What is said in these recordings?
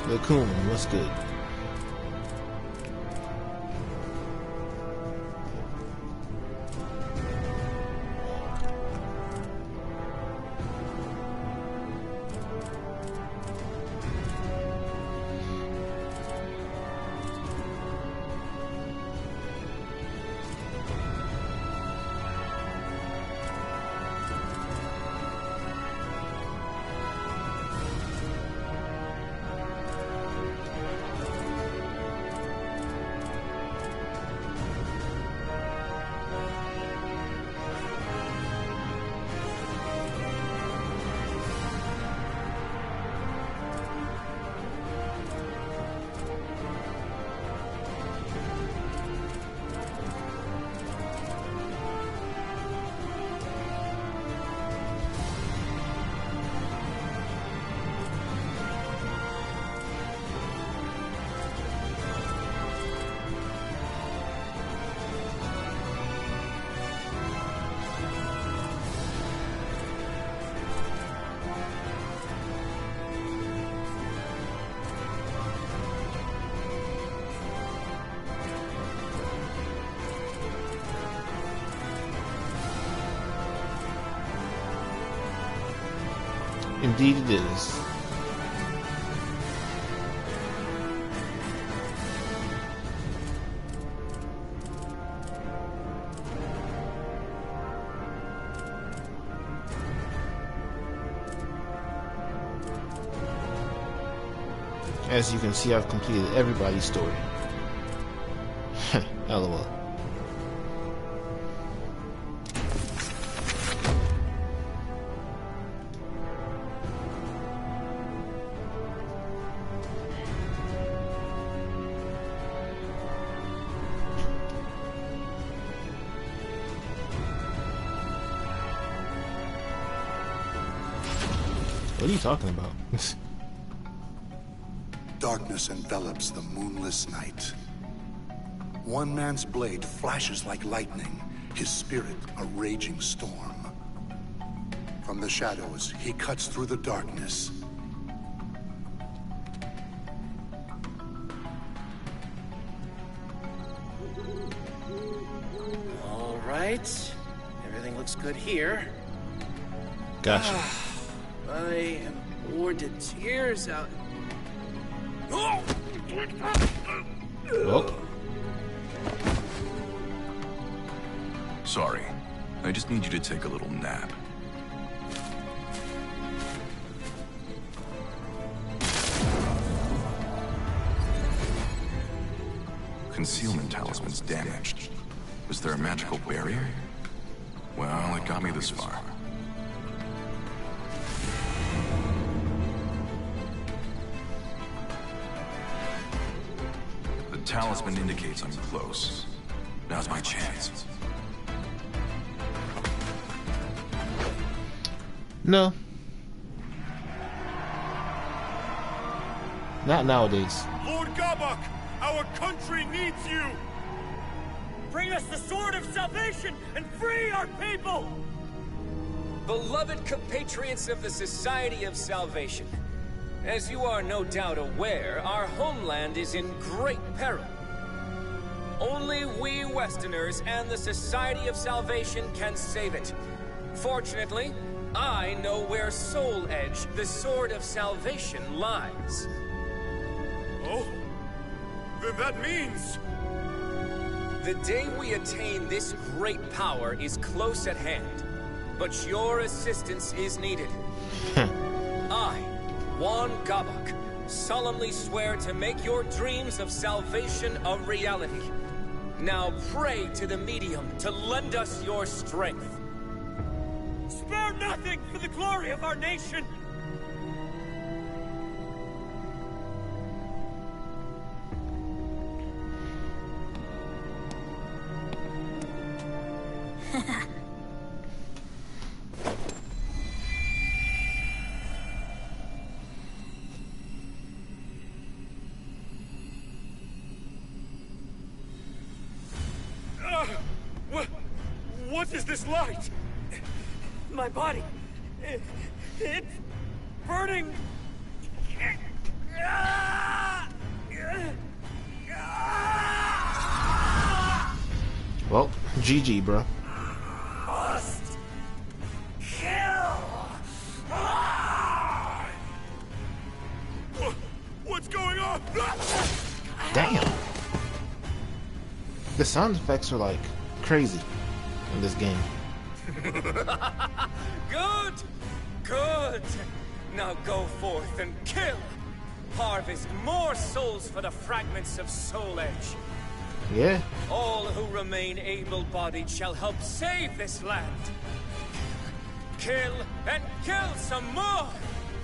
Raccoon, what's good? Indeed it is. As you can see, I've completed everybody's story. LOL. What are you talking about? Darkness envelops the moonless night. One man's blade flashes like lightning, his spirit a raging storm. From the shadows, he cuts through the darkness. All right. Everything looks good here. Gotcha. I am bored to tears out. Well. Sorry. I just need you to take a little nap. Concealment talisman's damaged. Was there a magical barrier? Well, it got me this far. The talisman indicates I'm close. Now's my chance. No. Not nowadays. Lord Gabak, our country needs you! Bring us the sword of salvation and free our people! Beloved compatriots of the Society of Salvation, as you are no doubt aware, our homeland is in great peril. Only we Westerners and the Society of Salvation can save it. Fortunately, I know where Soul Edge, the Sword of Salvation, lies. Oh? Then that means... The day we attain this great power is close at hand, but your assistance is needed. I, Juan Gabak, solemnly swear to make your dreams of salvation a reality. Now pray to the medium to lend us your strength. Spare nothing for the glory of our nation! What is this light? My body... it's... burning... GG, bro. Must kill. What's going on? Damn. The sound effects are like crazy in this game. Good! Good! Now go forth and kill! Harvest more souls for the fragments of Soul Edge. Yeah. All who remain able-bodied shall help save this land. Kill and kill some more!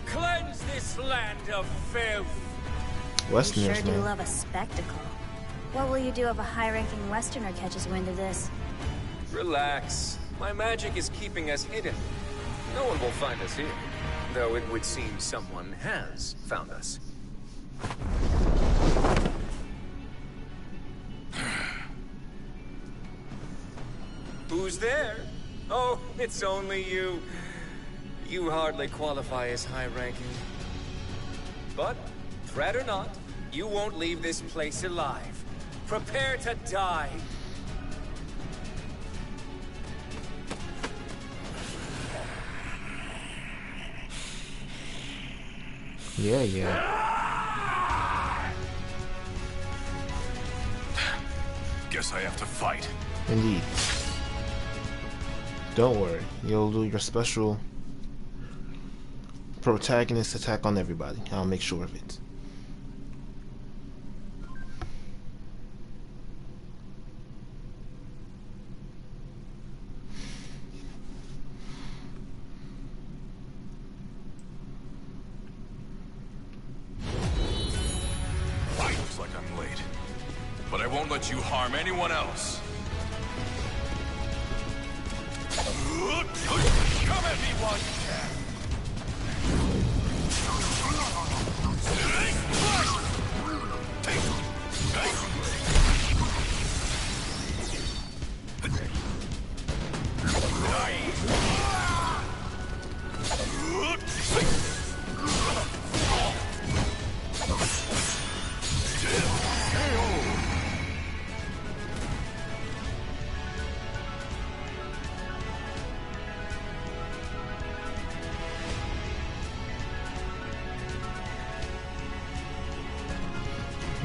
Cleanse this land of filth! You Westerners, sure do man. love a spectacle. What will you do if a high-ranking Westerner catches wind of this? Relax. My magic is keeping us hidden. No one will find us here. Though it would seem someone has found us. Who's there? Oh, it's only you. You hardly qualify as high-ranking. But, threat or not, you won't leave this place alive. Prepare to die. Yeah, yeah. Guess I have to fight. Indeed. Don't worry. You'll do your special protagonist attack on everybody. I'll make sure of it. Looks like I'm late. But I won't let you harm anyone else. Come at me while you can.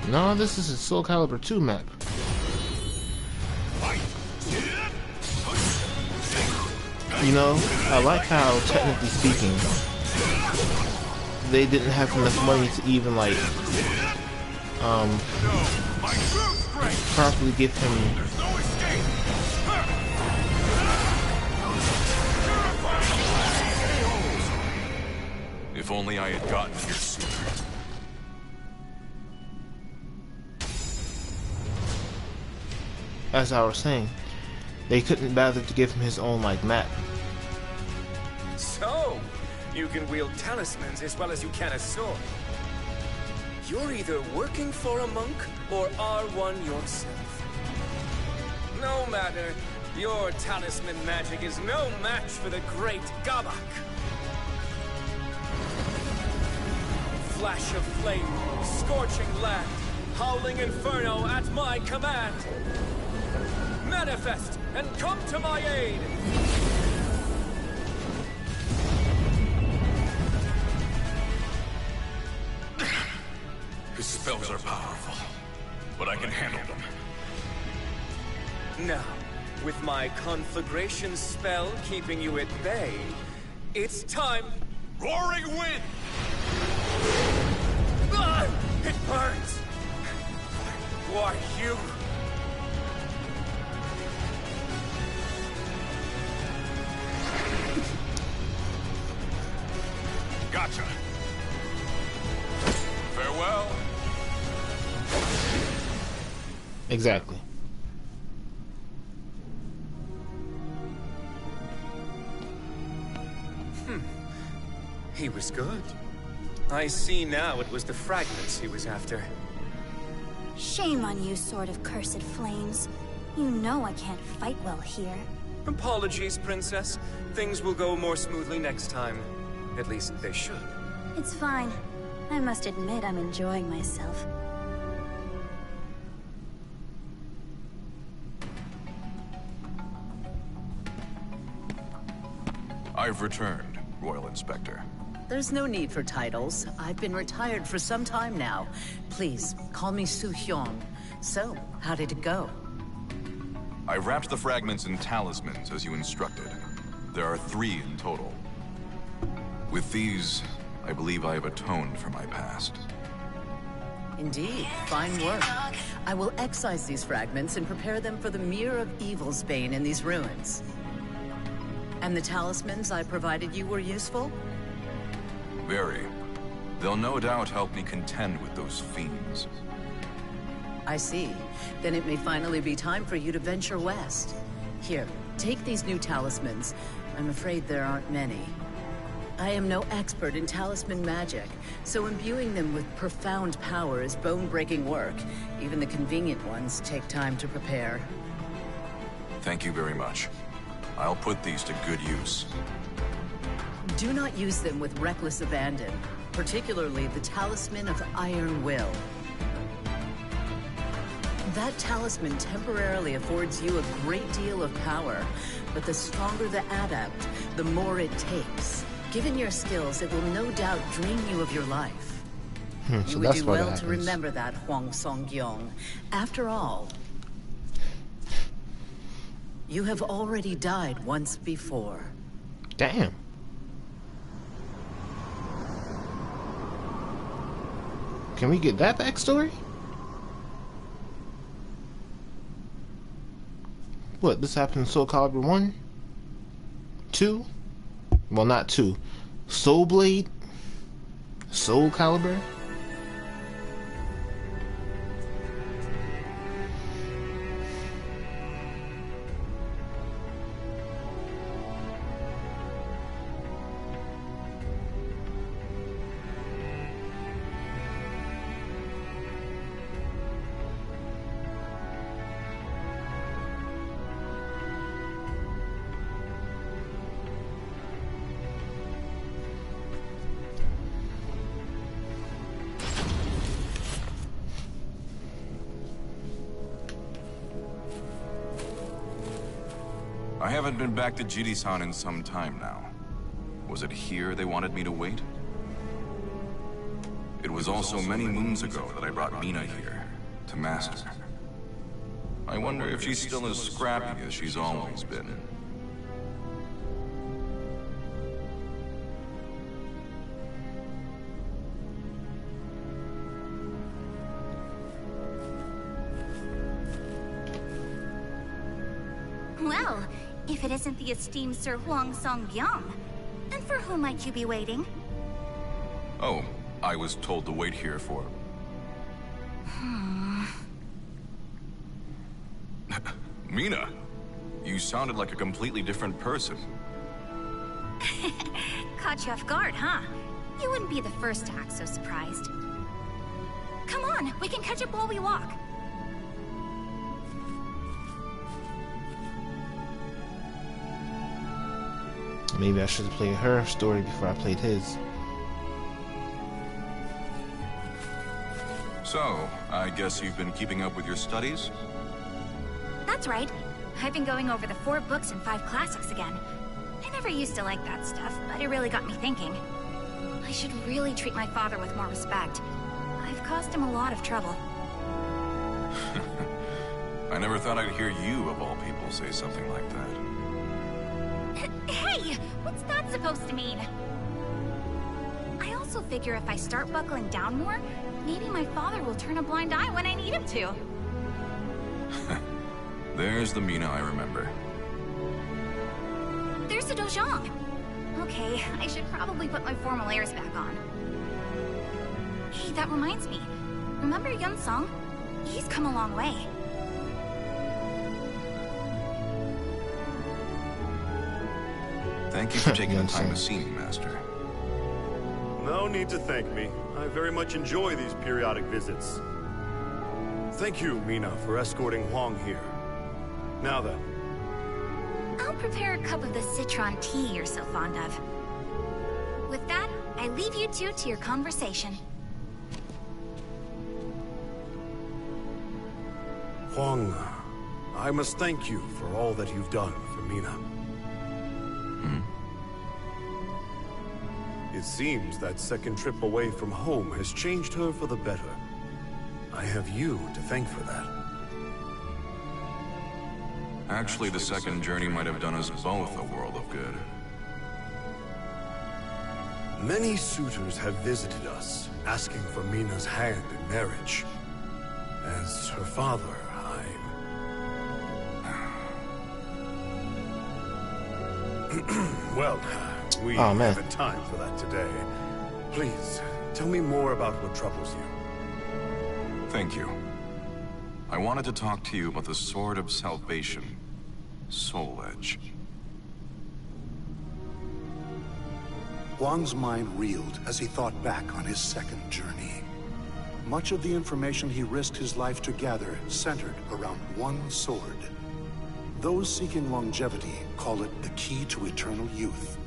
No, this is a SoulCalibur 2 map. You know, I like how, technically speaking, they didn't have enough money to even, like, properly give him If only I had gotten here sooner. as I was saying, they couldn't bother to give him his own, like, map. So, you can wield talismans as well as you can a sword. You're either working for a monk or are one yourself. No matter, your talisman magic is no match for the great Gabak. Flash of flame, scorching land, howling inferno at my command. Manifest and come to my aid! His spells are powerful, but I can handle them. Now, with my conflagration spell keeping you at bay, it's time... Roaring wind! Ah! It burns! Why, you... Gotcha. Farewell. Exactly. He was good. I see now it was the fragments he was after. Shame on you, Sword of Cursed Flames. You know I can't fight well here. Apologies, Princess. Things will go more smoothly next time. At least they should. It's fine. I must admit I'm enjoying myself. I've returned, Royal Inspector. There's no need for titles. I've been retired for some time now. Please, call me Su Hyung. So, how did it go? I wrapped the fragments in talismans as you instructed. There are 3 in total. With these, I believe I have atoned for my past. Indeed, fine work. I will excise these fragments and prepare them for the Mirror of Evil's bane in these ruins. And the talismans I provided you were useful? Very. They'll no doubt help me contend with those fiends. I see. Then it may finally be time for you to venture west. Here, take these new talismans. I'm afraid there aren't many. I am no expert in talisman magic, so imbuing them with profound power is bone-breaking work. Even the convenient ones take time to prepare. Thank you very much. I'll put these to good use. Do not use them with reckless abandon, particularly the Talisman of Iron Will. That talisman temporarily affords you a great deal of power, but the stronger the adept, the more it takes. Given your skills, it will no doubt drain you of your life. You would do well to remember that, Huang Song-gyong. After all, you have already died once before. Damn. Can we get that backstory? What, this happened in SoulCalibur 1? 2? Well, not 2. Soul Blade? SoulCalibur? I haven't been back to Jiri-san in some time now. Was it here they wanted me to wait? It was also many moons ago that I brought Mina here, to Master. I wonder if she's still as scrappy as she's always been. Well, if it isn't the esteemed Sir Huang Song-gyong, then for whom might you be waiting? Oh, I was told to wait here for... Mina, you sounded like a completely different person. Caught you off guard, huh? You wouldn't be the first to act so surprised. Come on, we can catch up while we walk. Maybe I should have played her story before I played his. So, I guess you've been keeping up with your studies? That's right. I've been going over the 4 books and 5 classics again. I never used to like that stuff, but it really got me thinking. I should really treat my father with more respect. I've caused him a lot of trouble. I never thought I'd hear you, of all people, say something like that. Hey! What's that supposed to mean? I also figure if I start buckling down more, maybe my father will turn a blind eye when I need him to. There's the Mina I remember. There's the Dojang. Okay, I should probably put my formal airs back on. Hey, that reminds me. Remember Yun Song? He's come a long way. Thank you for taking the time to see me, Master. No need to thank me. I very much enjoy these periodic visits. Thank you, Mina, for escorting Huang here. Now then. I'll prepare a cup of the citron tea you're so fond of. With that, I leave you two to your conversation. Huang, I must thank you for all that you've done for Mina. It seems that second trip away from home has changed her for the better. I have you to thank for that. Actually, the second journey might have done us both a world of good. Many suitors have visited us, asking for Mina's hand in marriage. As her father, well, we haven't time for that today. Please, tell me more about what troubles you. Thank you. I wanted to talk to you about the Sword of Salvation, Soul Edge. Huang's mind reeled as he thought back on his second journey. Much of the information he risked his life to gather centered around one sword. Those seeking longevity call it the key to eternal youth.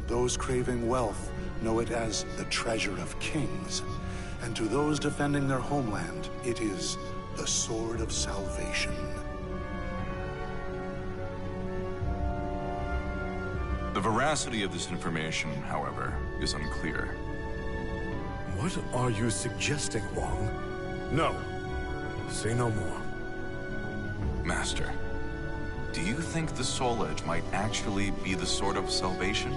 Those craving wealth know it as the treasure of kings. And to those defending their homeland, it is the Sword of Salvation. The veracity of this information, however, is unclear. What are you suggesting, Huang? No. Say no more. Master, do you think the Soul Edge might actually be the Sword of Salvation?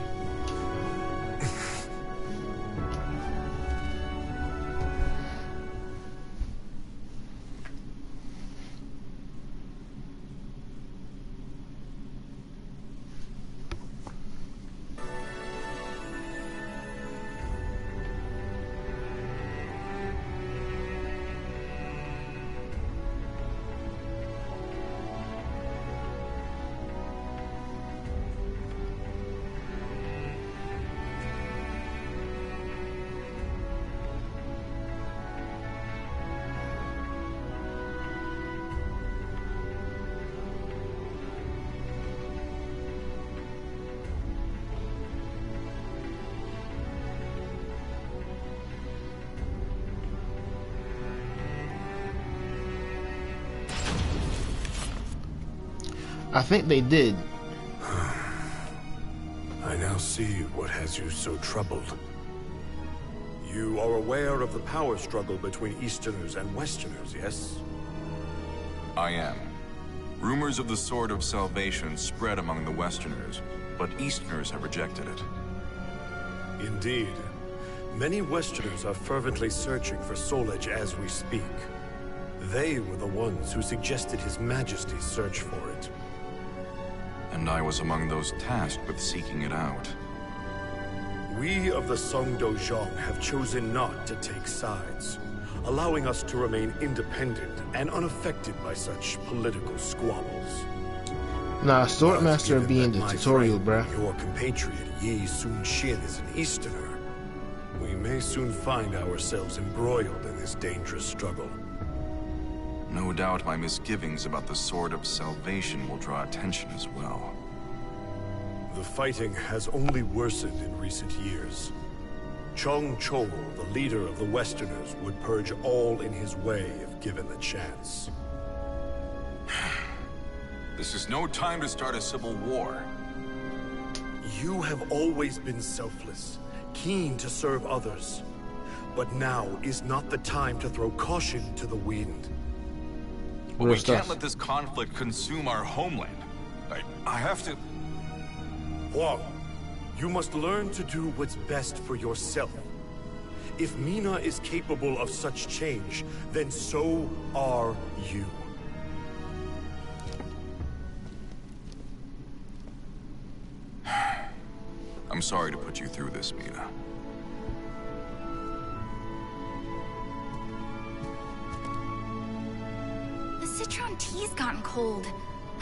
I think they did. I now see what has you so troubled. You are aware of the power struggle between Easterners and Westerners, yes? I am. Rumors of the Sword of Salvation spread among the Westerners, but Easterners have rejected it. Indeed. Many Westerners are fervently searching for Soul Edge as we speak. They were the ones who suggested His Majesty's search for it. And I was among those tasked with seeking it out. We of the Songdo-Zhong have chosen not to take sides, allowing us to remain independent and unaffected by such political squabbles. Nah, Swordmaster be in the tutorial, bruh. Your compatriot Yi Sun-Shin is an Easterner. We may soon find ourselves embroiled in this dangerous struggle. No doubt my misgivings about the Sword of Salvation will draw attention as well. The fighting has only worsened in recent years. Chong Chol, the leader of the Westerners, would purge all in his way if given the chance. This is no time to start a civil war. You have always been selfless, keen to serve others. But now is not the time to throw caution to the wind. But we can't let this conflict consume our homeland. I have to... Huang, you must learn to do what's best for yourself. If Mina is capable of such change, then so are you. I'm sorry to put you through this, Mina. Citron tea's gotten cold.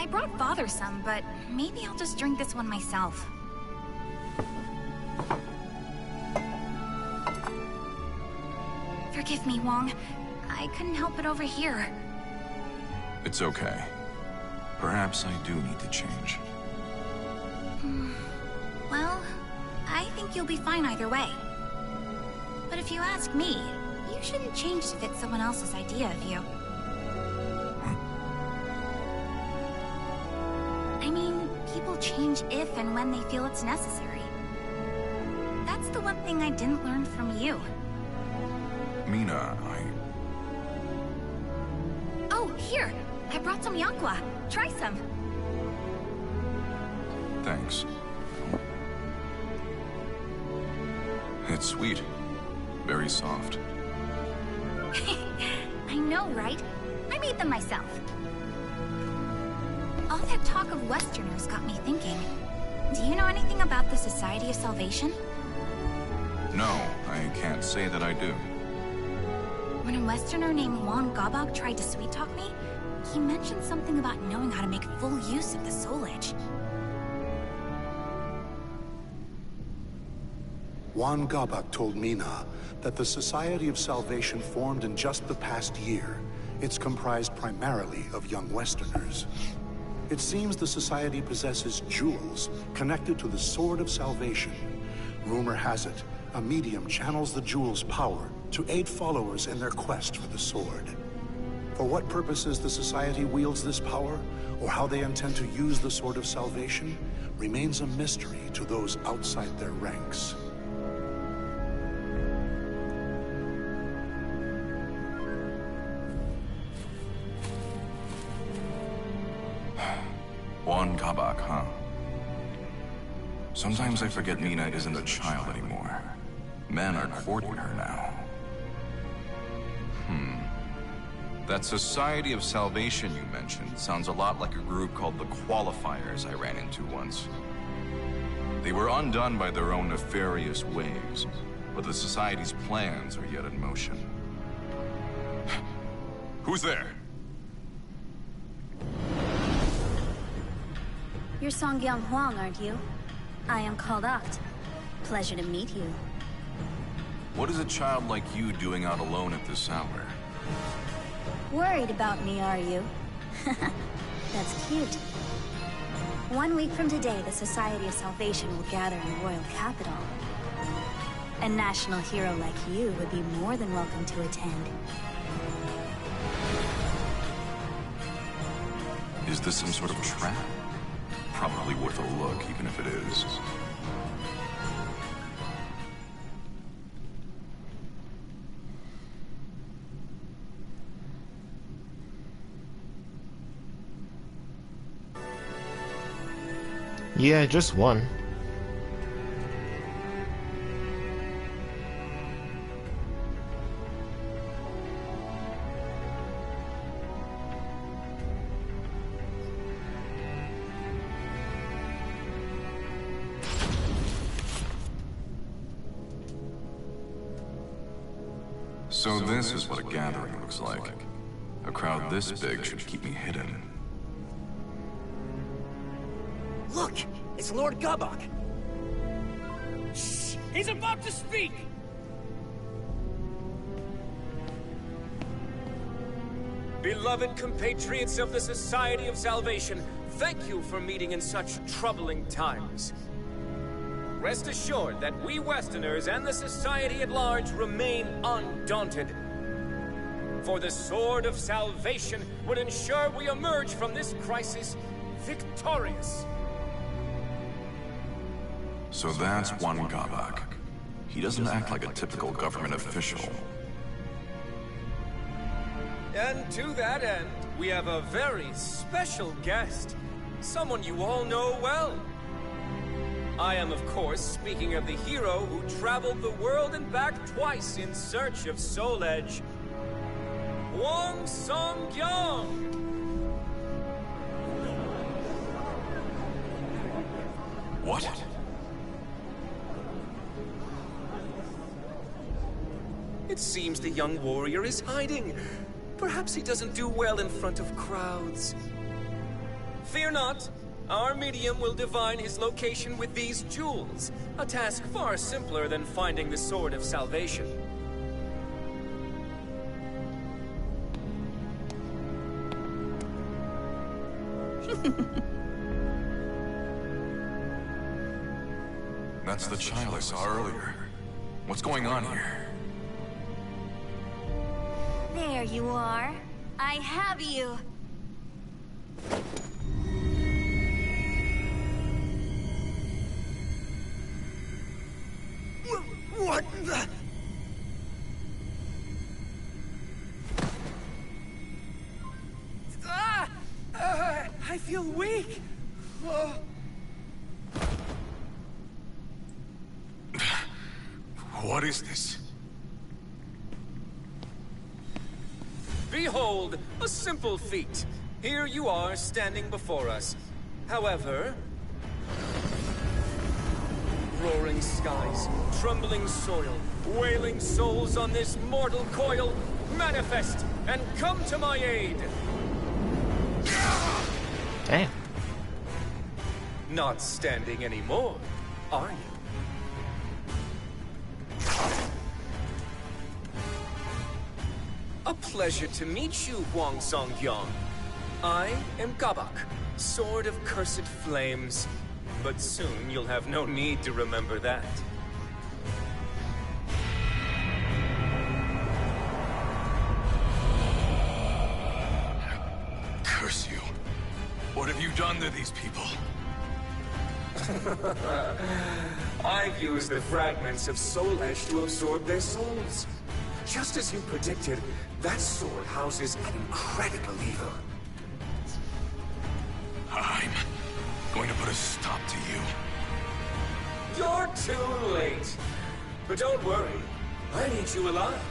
I brought Father some, but maybe I'll just drink this one myself. Forgive me, Huang. I couldn't help it over here. It's okay. Perhaps I do need to change. Well, I think you'll be fine either way. But if you ask me, you shouldn't change to fit someone else's idea of you. I mean, people change if and when they feel it's necessary. That's What's the one thing I didn't learn from you? Mina, Oh, here! I brought some Yakwa. Try some. Thanks. It's sweet. Very soft. I know, right? I made them myself. All that talk of Westerners got me thinking. Do you know anything about the Society of Salvation? No, I can't say that I do. When a Westerner named Juan Gabak tried to sweet-talk me, he mentioned something about knowing how to make full use of the Soul Edge. Juan Gabak told Mina that the Society of Salvation formed in just the past year. It's comprised primarily of young Westerners. It seems the Society possesses jewels connected to the Sword of Salvation. Rumor has it, a medium channels the jewel's power to aid followers in their quest for the sword. For what purposes the Society wields this power, or how they intend to use the Sword of Salvation, remains a mystery to those outside their ranks. Juan Gabak, huh? Sometimes I forget Mina isn't a child anymore. Men are courting her now. That Society of Salvation you mentioned sounds a lot like a group called the Qualifiers I ran into once. They were undone by their own nefarious ways, but the Society's plans are yet in motion. Who's there? You're Songgyang Huang, aren't you? I am called Oct. Pleasure to meet you. What is a child like you doing out alone at this hour? Worried about me, are you? That's cute. 1 week from today, the Society of Salvation will gather in the royal capital. A national hero like you would be more than welcome to attend. Is this some sort of trap? Probably worth a look, even if it is. Yeah, just one. So this is what a gathering looks like. A crowd this big should keep me hidden. Look! It's Lord Gabak! Shh! He's about to speak! Beloved compatriots of the Society of Salvation, thank you for meeting in such troubling times. Rest assured that we Westerners and the Society at large remain undaunted. For the Sword of Salvation would ensure we emerge from this crisis victorious. So that's Juan Gabak. He doesn't act like a typical government official. And to that end, we have a very special guest. Someone you all know well. I am, of course, speaking of the hero who traveled the world and back twice in search of Soul Edge. Huang Songgyang! What? It seems the young warrior is hiding. Perhaps he doesn't do well in front of crowds. Fear not. Our medium will divine his location with these jewels. A task far simpler than finding the Sword of Salvation. That's the child I saw earlier. What's going on here? There you are. I have you. feel weak. What is this? Behold, a simple feat. Here you are, standing before us. However... roaring skies, trembling soil, wailing souls on this mortal coil, manifest and come to my aid! Damn. Not standing anymore, are you? A pleasure to meet you, Huang Songyang. I am Gabak, Sword of Cursed Flames. But soon you'll have no need to remember that. Curse you. What have you done to these people? I've used the fragments of Soul Edge to absorb their souls. Just as you predicted, that sword houses an incredible evil. I'm going to put a stop to you. You're too late. But don't worry, I need you alive.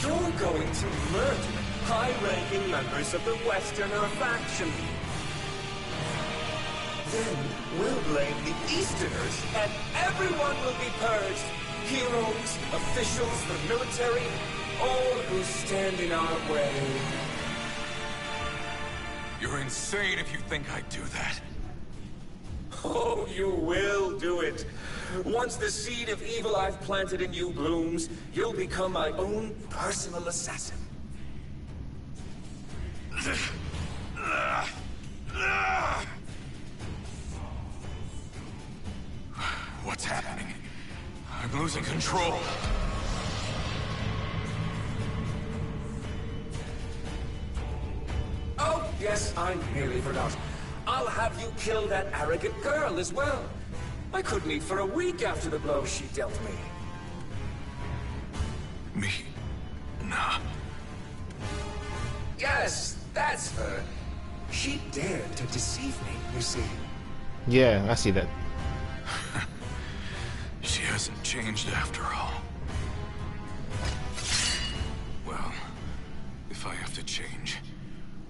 You're going to murder high-ranking members of the Westerner faction. Then we'll blame the Easterners, and everyone will be purged. Heroes, officials, the military, all who stand in our way. You're insane if you think I'd do that. Oh, you will do it. Once the seed of evil I've planted in you blooms, you'll become my own personal assassin. What's happening? I'm losing control. Oh, yes, I nearly forgot. I'll have you kill that arrogant girl as well. I couldn't eat for a week after the blow she dealt me. Me? Nah. Yes, that's her. She dared to deceive me, you see. Yeah, I see that. She hasn't changed after all. Well, if I have to change,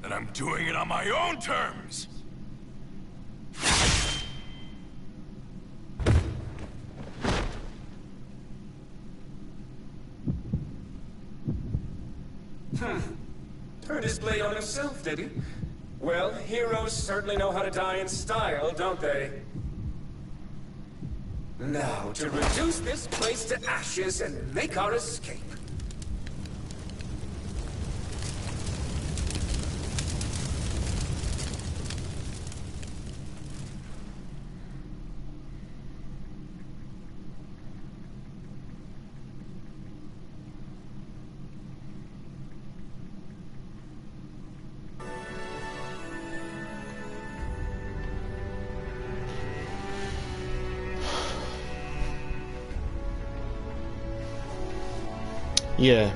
then I'm doing it on my own terms! Turned his blade on himself, did he? Well, heroes certainly know how to die in style, don't they? Now, to reduce this place to ashes and make our escape. Yeah.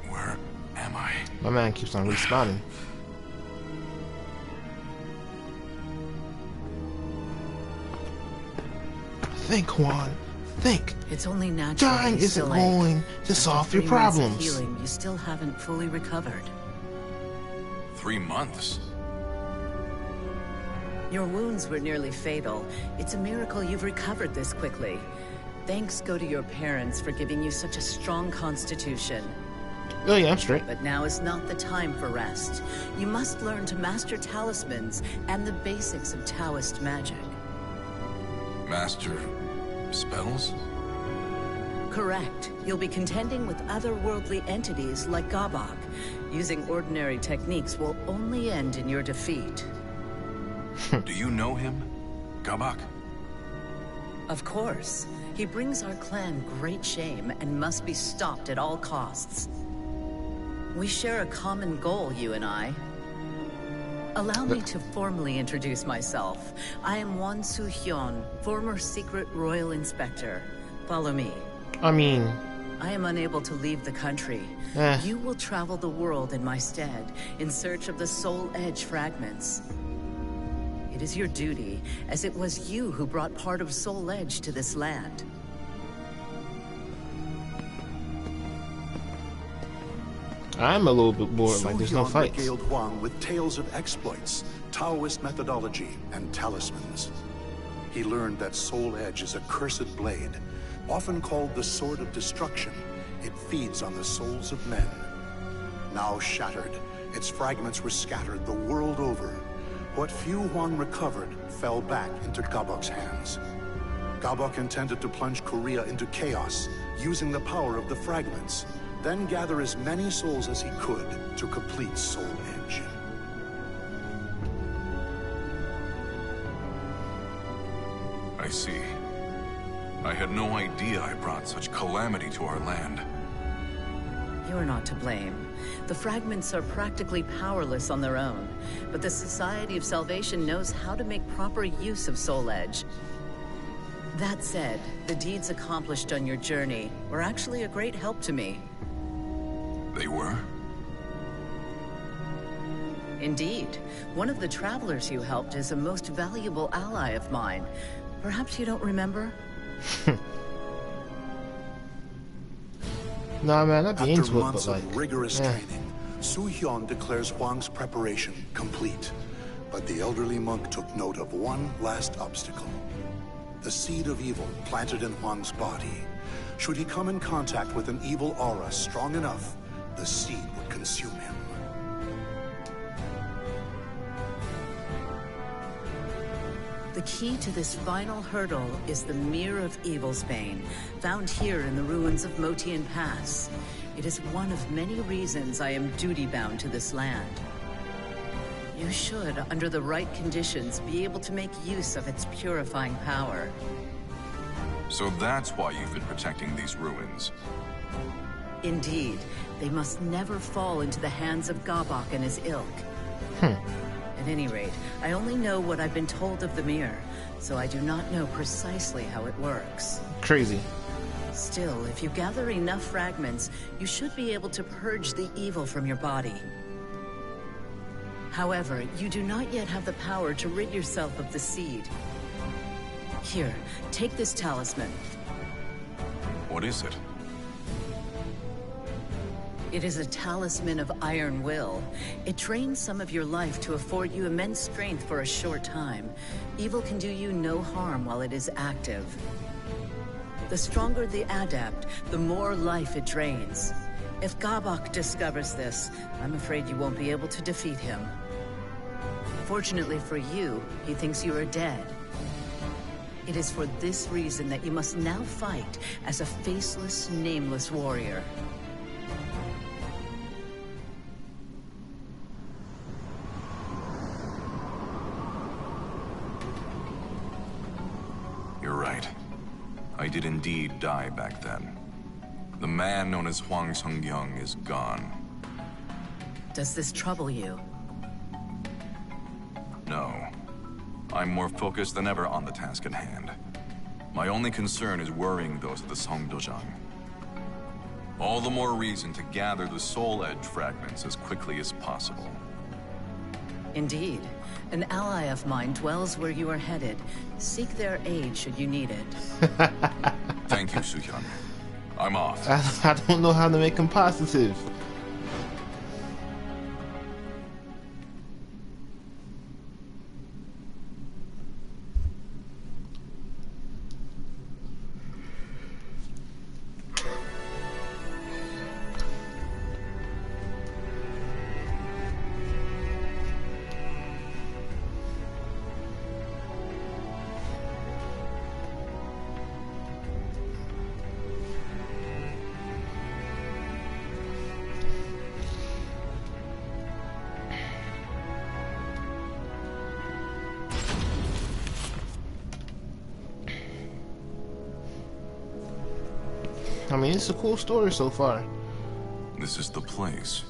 Where am I? My man keeps on respawning. Think, Juan. Think. It's only natural. Dying isn't going to solve your problems. Healing, you still haven't fully recovered. 3 months? Your wounds were nearly fatal. It's a miracle you've recovered this quickly. Thanks go to your parents for giving you such a strong constitution. Oh yeah, I'm straight. But now is not the time for rest. You must learn to master talismans and the basics of Taoist magic. Master spells? Correct. You'll be contending with otherworldly entities like Gabok. Using ordinary techniques will only end in your defeat. Do you know him? Gabok? Of course. He brings our clan great shame and must be stopped at all costs. We share a common goal, you and I. Allow me to formally introduce myself. I am Wan Su-hyun, former secret royal inspector. Follow me. I mean... I am unable to leave the country. You will travel the world in my stead, in search of the Soul Edge fragments. It is your duty, as it was you who brought part of Soul Edge to this land. I'm a little bit bored, like there's no Su-hyun fights. regaled Huang with tales of exploits, Taoist methodology, and talismans. He learned that Soul Edge is a cursed blade, often called the Sword of Destruction. It feeds on the souls of men. Now shattered, its fragments were scattered the world over. What few Huang recovered fell back into Gabok's hands. Gabok intended to plunge Korea into chaos, using the power of the fragments, then gather as many souls as he could to complete Soul Edge. I see. I had no idea I brought such calamity to our land. You're not to blame. The fragments are practically powerless on their own, but the Society of Salvation knows how to make proper use of Soul Edge. That said, the deeds accomplished on your journey were actually a great help to me. They were? Indeed. One of the travelers you helped is a most valuable ally of mine. Perhaps you don't remember? Nah, man, I'd be into After it, months but like... of rigorous training, Su-hyun declares Huang's preparation complete. But the elderly monk took note of one last obstacle. The seed of evil planted in Huang's body. Should he come in contact with an evil aura strong enough, the seed would consume him. The key to this final hurdle is the Mirror of Evil's Bane, found here in the ruins of Motian Pass. It is one of many reasons I am duty-bound to this land. You should, under the right conditions, be able to make use of its purifying power. So that's why you've been protecting these ruins. Indeed, they must never fall into the hands of Gabok and his ilk. At any rate, I only know what I've been told of the mirror, so I do not know precisely how it works. Crazy. Still, if you gather enough fragments, you should be able to purge the evil from your body. However, you do not yet have the power to rid yourself of the seed. Here, take this talisman. What is it? It is a talisman of iron will. It drains some of your life to afford you immense strength for a short time. Evil can do you no harm while it is active. The stronger the adept, the more life it drains. If Gabok discovers this, I'm afraid you won't be able to defeat him. Fortunately for you, he thinks you are dead. It is for this reason that you must now fight as a faceless, nameless warrior. You're right. I did indeed die back then. The man known as Hwang Sung-kyung is gone. Does this trouble you? No. I'm more focused than ever on the task at hand. My only concern is worrying those at the Songdojang. All the more reason to gather the Soul Edge fragments as quickly as possible. Indeed. An ally of mine dwells where you are headed. Seek their aid should you need it. Thank you, Su-hyun. I'm off. I don't know how to make him positive. I mean, it's a cool story so far. This is the place.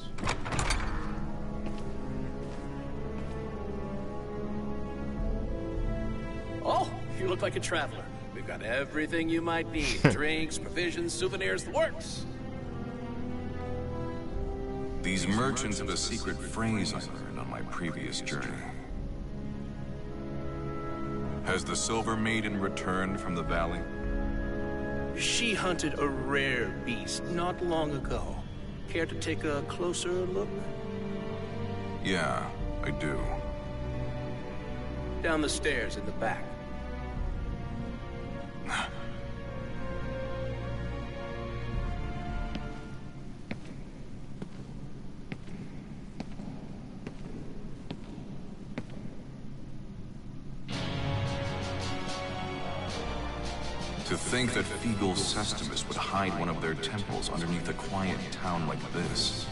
Oh, you look like a traveler. We've got everything you might need. Drinks, provisions, souvenirs, the works. These merchants have a secret phrase I learned on my previous journey. Has the Silver Maiden returned from the valley? She hunted a rare beast not long ago. Care to take a closer look? Yeah, I do. Down the stairs in the back. To think that Feegle Sestimus would hide one of their temples underneath a quiet town like this.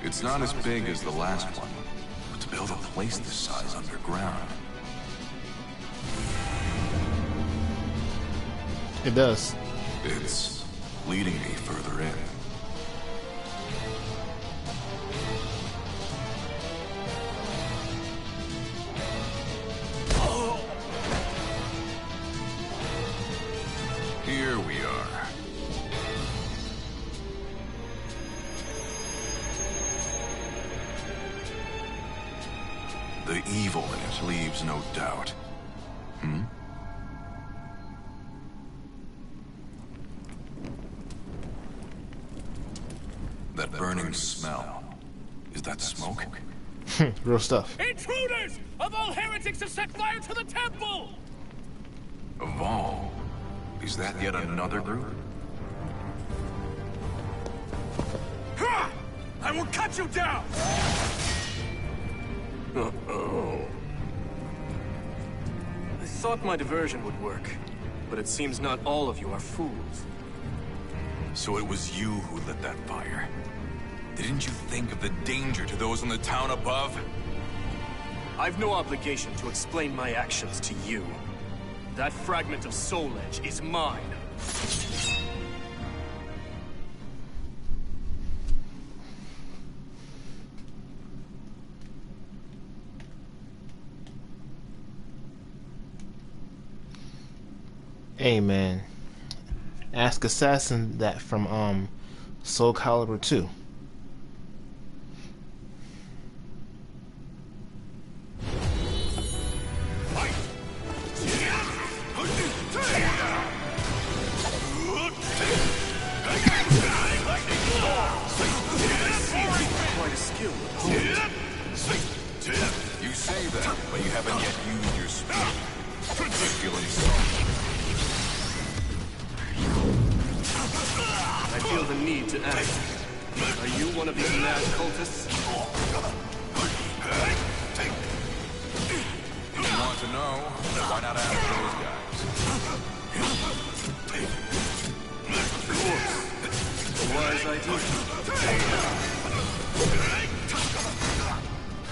It's not as big as the last one, but to build a place this size underground. It does. It's leading me further in. Here we are. The evil in it leaves no doubt. That burning smell. Is that smoke? Real stuff. Intruders! Of all heretics have set fire to the temple! Of all? Is that yet another group? Ha! I will cut you down! Uh-oh. I thought my diversion would work, but it seems not all of you are fools. So it was you who lit that fire. Didn't you think of the danger to those in the town above? I've no obligation to explain my actions to you. That fragment of soul edge is mine. Hey man, ask Assassin that from SoulCalibur VI. Quite a skill. You say that, but you haven't yet used your speed. Feeling something. I feel the need to ask. Are you one of these mad cultists? If you want to know, why not ask those guys? Of course. A wise idea.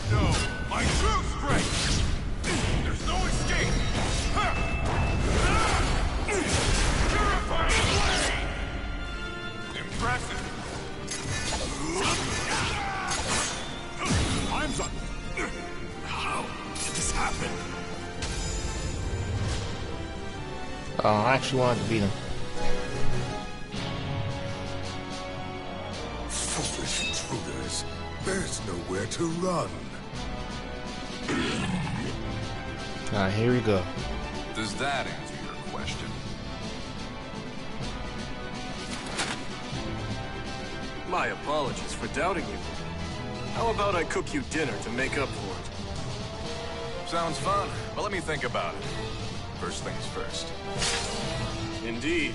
No, my true strength! There's no escape! Purifying blade! Impressive! Time's up! How did this happen? I actually wanted to beat him. Foolish intruders. There's nowhere to run. Alright, here we go. Does that answer your question? My apologies for doubting you. How about I cook you dinner to make up for it? Sounds fun, but let me think about it. First things first. Indeed.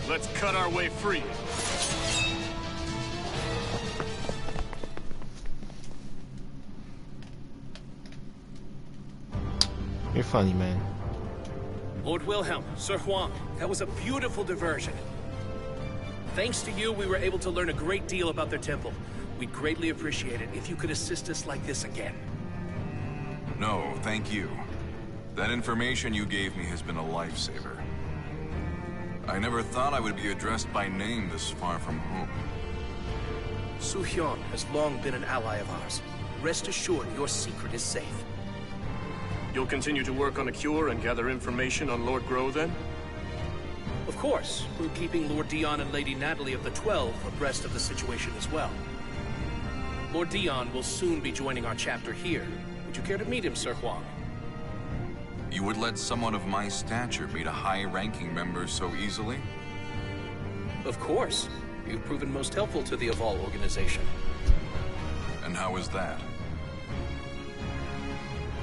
Let's cut our way free. You're funny, man. Lord Wilhelm, Sir Huang, that was a beautiful diversion. Thanks to you, we were able to learn a great deal about their temple. We'd greatly appreciate it if you could assist us like this again. No, thank you. That information you gave me has been a lifesaver. I never thought I would be addressed by name this far from home. Su-hyun has long been an ally of ours. Rest assured, your secret is safe. You'll continue to work on a cure and gather information on Lord Grow, then? Of course, we're keeping Lord Dion and Lady Natalie of the 12 abreast of the situation as well. Lord Dion will soon be joining our chapter here. Would you care to meet him, Sir Huang? You would let someone of my stature meet a high-ranking member so easily? Of course. You've proven most helpful to the Eval organization. And how is that?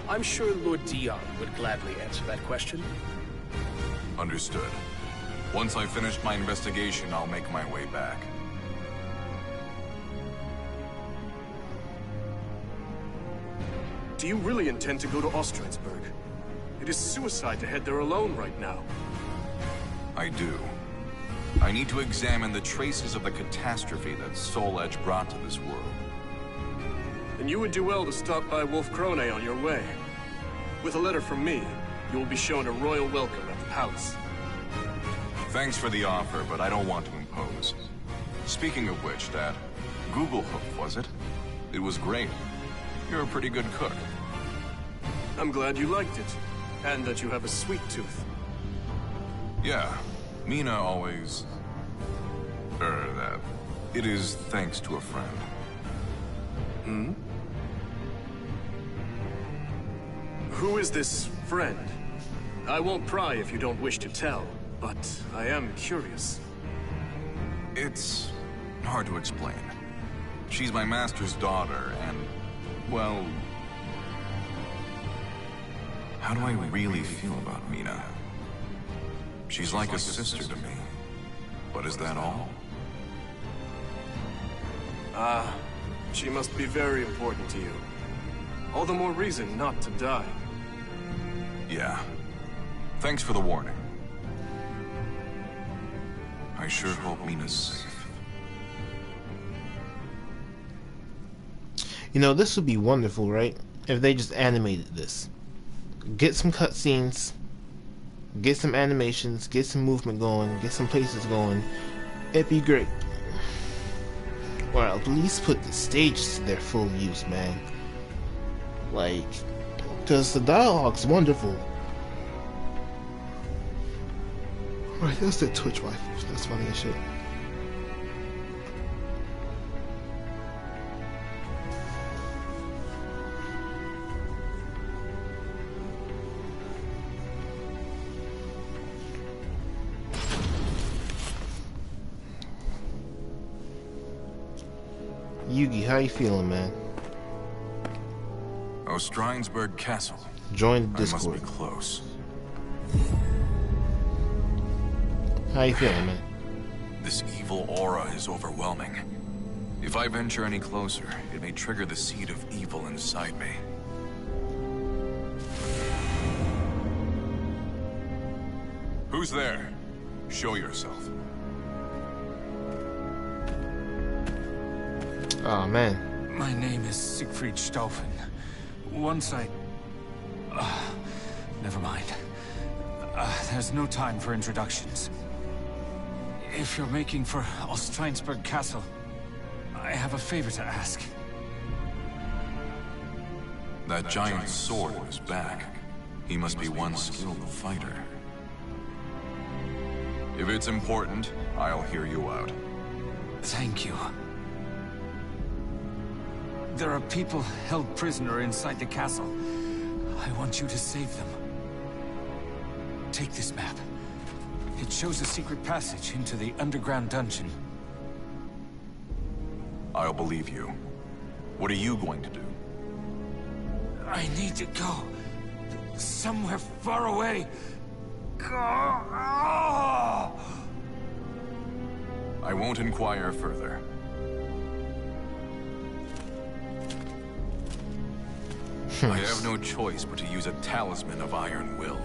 I'm sure Lord Dion would gladly answer that question. Understood. Once I've finished my investigation, I'll make my way back. Do you really intend to go to Ostrheinsburg? It is suicide to head there alone right now. I do. I need to examine the traces of the catastrophe that Soul Edge brought to this world. Then you would do well to stop by Wolf Krone on your way. With a letter from me, you will be shown a royal welcome at the palace. Thanks for the offer, but I don't want to impose. Speaking of which, that Google hook, was it? It was great. You're a pretty good cook. I'm glad you liked it, and that you have a sweet tooth. Yeah, Mina always... that. It is thanks to a friend. Hmm? Who is this friend? I won't pry if you don't wish to tell, but I am curious. It's hard to explain. She's my master's daughter, and, well... How do I really feel about Mina? She's like a sister to me. But is that all? She must be very important to you. All the more reason not to die. Yeah. Thanks for the warning. I sure hope Mina's safe. You know, this would be wonderful, right? If they just animated this. Get some cutscenes, get some animations, get some movement going, get some places going. It'd be great. Or at least put the stages to their full use, man. Like, because the dialogue's wonderful. Right, that's the Twitch wife. That's funny as shit. Yugi, how you feeling, man? Ostrheinsburg Castle. Join the Discord. I must be close. How you feeling, man? This evil aura is overwhelming. If I venture any closer, it may trigger the seed of evil inside me. Who's there? Show yourself. Oh, man. My name is Siegfried Stauffen. Once I... never mind. There's no time for introductions. If you're making for Ostrheinsburg Castle, I have a favor to ask. That giant sword on his back. He must be one skilled fighter. If it's important, I'll hear you out. Thank you. There are people held prisoner inside the castle. I want you to save them. Take this map. It shows a secret passage into the underground dungeon. I'll believe you. What are you going to do? I need to go. Somewhere far away. I won't inquire further. I have no choice but to use a talisman of iron will.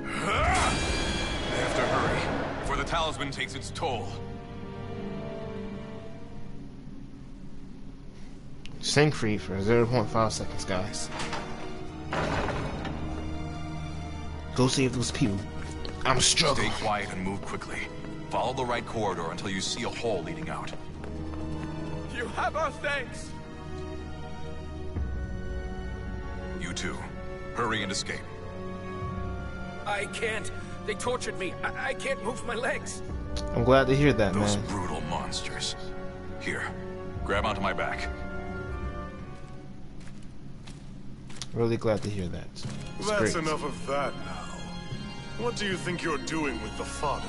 I have to hurry, before the talisman takes its toll. Sing free for 0.5 seconds, guys. Go save those people. I'm struggling. Stay quiet and move quickly. Follow the right corridor until you see a hole leading out. You have our thanks. You two, hurry and escape. I can't. They tortured me. I can't move my legs. I'm glad to hear that, Those man. brutal monsters. Here, grab onto my back. Really glad to hear that. It's That's great. enough of that now. What do you think you're doing with the father?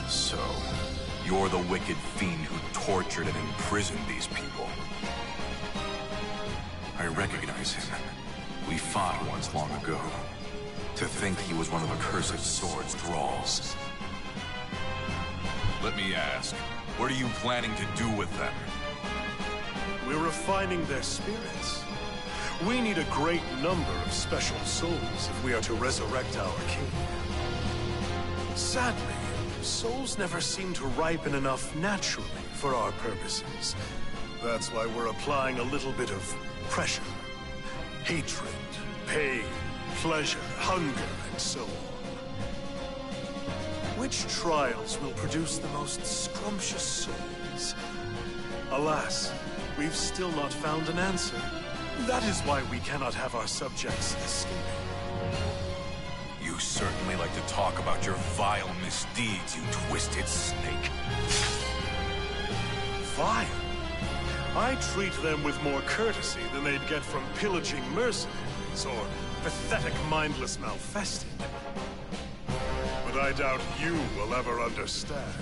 So, you're the wicked fiend who tortured and imprisoned these people. I recognize him. We fought once long ago. To think he was one of Accursed Sword's thralls. Let me ask, what are you planning to do with them? We're refining their spirits. We need a great number of special souls if we are to resurrect our king. Sadly, souls never seem to ripen enough naturally for our purposes. That's why we're applying a little bit of pressure. Hatred, pain, pleasure, hunger, and so on. Which trials will produce the most scrumptious souls? Alas, we've still not found an answer. That is why we cannot have our subjects escaping. You certainly like to talk about your vile misdeeds, you twisted snake. Vile? I treat them with more courtesy than they'd get from pillaging mercenaries or pathetic mindless malfesting. But I doubt you will ever understand.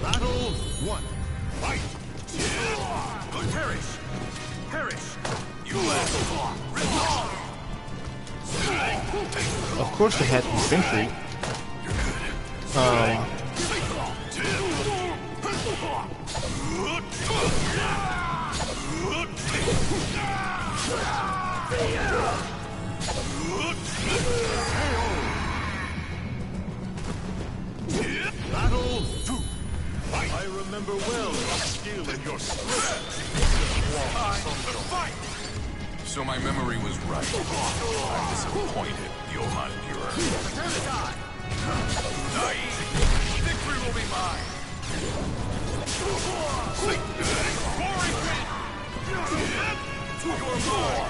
Battle 1. Fight! Perish! Perish! You Of course it had to be Sentry. Battle 2. I remember well your skill and your strength. Fight! So my memory was right. I'm disappointed, Johann Führer. Prepare to die! Not easy. Victory will be mine! Glory win! You're more!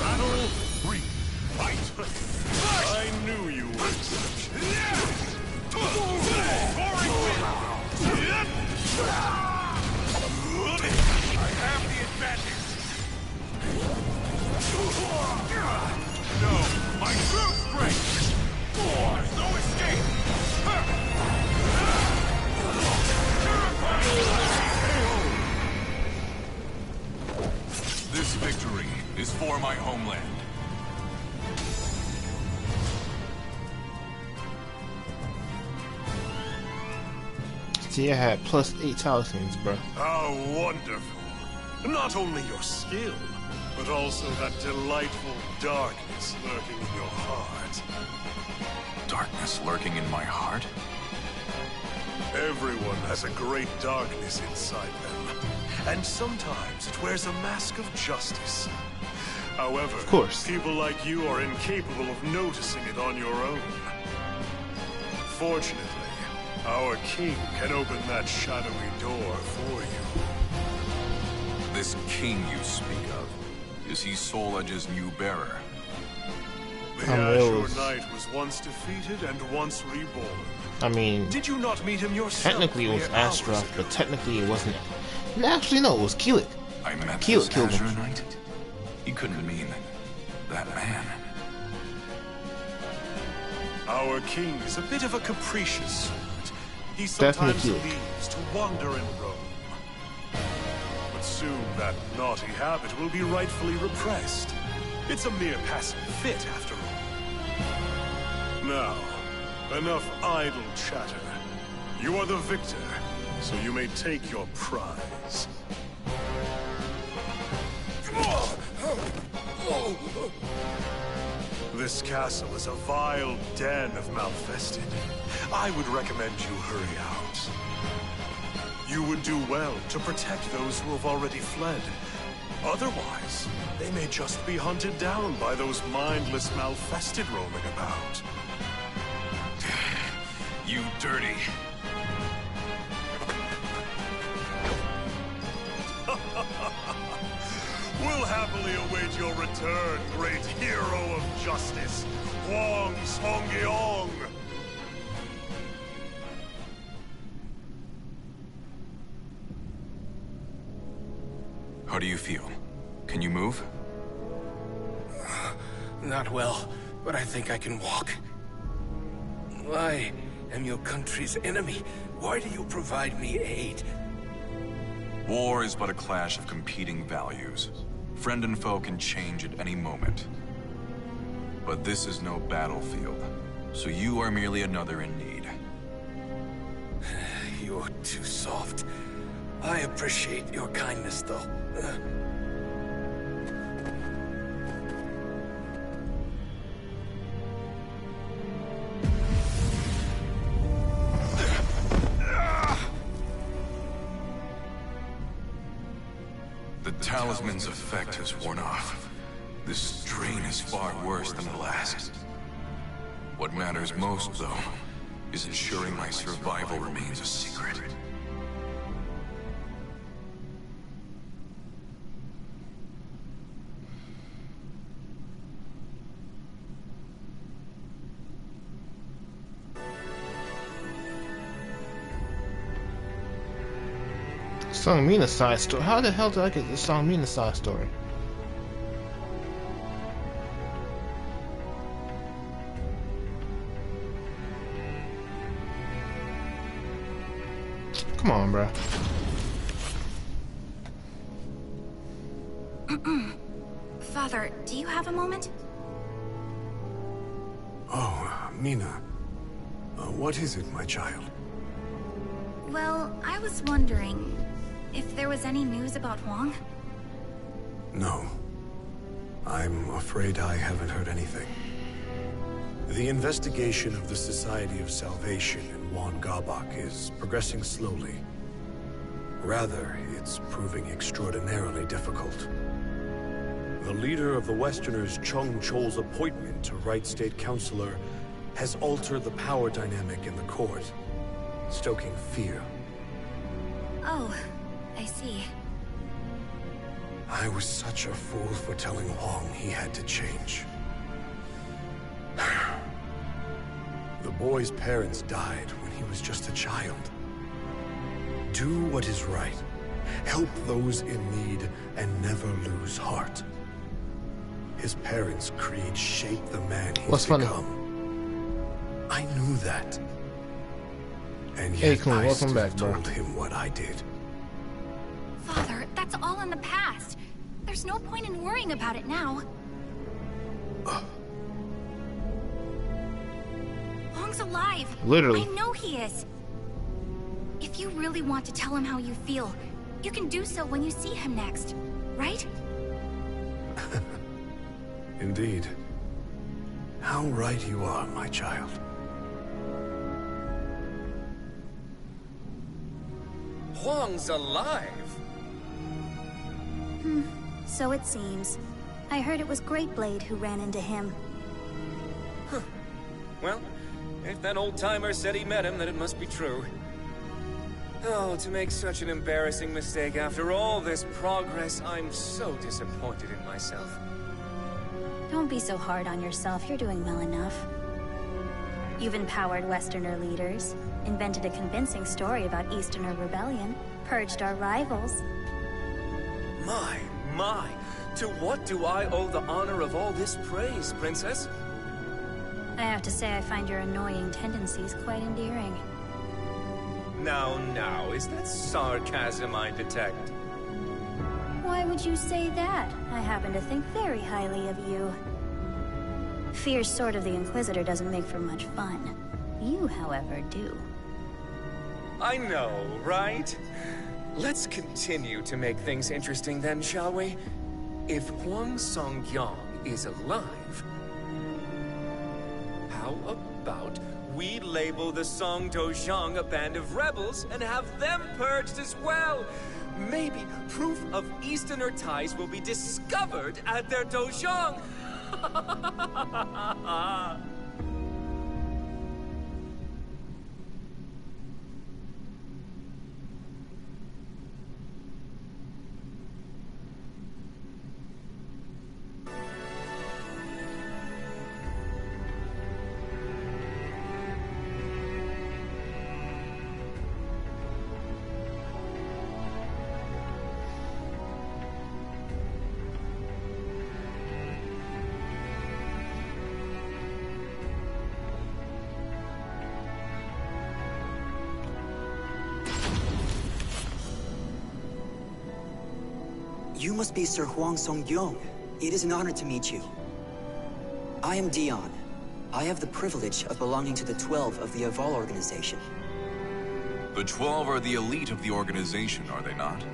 Battle 3. Fight! I knew you would. Glory win! I have the advantage! No, my true strength! There's no escape! This victory is for my homeland. See, I had +8 talismans, bro. How wonderful. Not only your skill, but also that delightful darkness lurking in your heart. Darkness lurking in my heart? Everyone has a great darkness inside them, and sometimes it wears a mask of justice. However, of course, people like you are incapable of noticing it on your own. Fortunately, our king can open that shadowy door for you. This king you speak of, is he Soul Edge's new bearer? The Azure Knight was once defeated and once reborn. I mean, did you not meet him yourself? Technically it was Astroth, but technically it wasn't. Actually, no, it was Keelik. I met Keelik killed Azure him. Knight? He couldn't mean that man. Our king is a bit of a capricious sort. He sometimes Definitely leaves to wander and roam. But soon that naughty habit will be rightfully repressed. It's a mere passing fit, after all. Now, Enough idle chatter. You are the victor, so you may take your prize. This castle is a vile den of malfested. I would recommend you hurry out. You would do well to protect those who have already fled. Otherwise, they may just be hunted down by those mindless malfested roaming about. You dirty. We'll happily await your return, great hero of justice, Huang Songyeong. How do you feel? Can you move? Not well, but I think I can walk. I am your country's enemy. Why do you provide me aid? War is but a clash of competing values. Friend and foe can change at any moment. But this is no battlefield, so you are merely another in need. You're too soft. I appreciate your kindness, though. The talisman's effect has worn off. This strain is far worse than the last. What matters most, though, is ensuring my survival remains a secret. Songmina side story. How the hell did I get the Songmina side story? Come on, bruh. Father, do you have a moment? Oh, Mina. What is it, my child? Well, I was wondering if there was any news about Huang? No. I'm afraid I haven't heard anything. The investigation of the Society of Salvation in Wan Gabak is progressing slowly. Rather, it's proving extraordinarily difficult. The leader of the Westerners, Chung Chol's appointment to Right State Councilor has altered the power dynamic in the court, stoking fear. Oh, I see. I was such a fool for telling Huang he had to change. The boy's parents died when he was just a child. Do what is right. Help those in need and never lose heart. His parents' creed shaped the man he's become. I knew that. And yet I still told him what I did. Father, that's all in the past. There's no point in worrying about it now. Huang's alive. Literally. I know he is. If you really want to tell him how you feel, you can do so when you see him next, right? Indeed. How right you are, my child. Huang's alive? So it seems. I heard it was Greatblade who ran into him. Huh. Well, if that old-timer said he met him, then it must be true. Oh, to make such an embarrassing mistake after all this progress, I'm so disappointed in myself. Don't be so hard on yourself, you're doing well enough. You've empowered Westerner leaders, invented a convincing story about Easterner rebellion, purged our rivals. My, to what do I owe the honor of all this praise, Princess? I have to say I find your annoying tendencies quite endearing. Now, is that sarcasm I detect? Why would you say that? I happen to think very highly of you. Fierce sword of the Inquisitor doesn't make for much fun. You, however, do. I know, right? Let's continue to make things interesting then, shall we? If Huang Songyang is alive, how about we label the Song Dozhang a band of rebels and have them purged as well? Maybe proof of Easterner ties will be discovered at their Dozhang. You must be Sir Huang Songyong. It is an honor to meet you. I am Dion. I have the privilege of belonging to the 12 of the Aval organization. The 12 are the elite of the organization, are they not?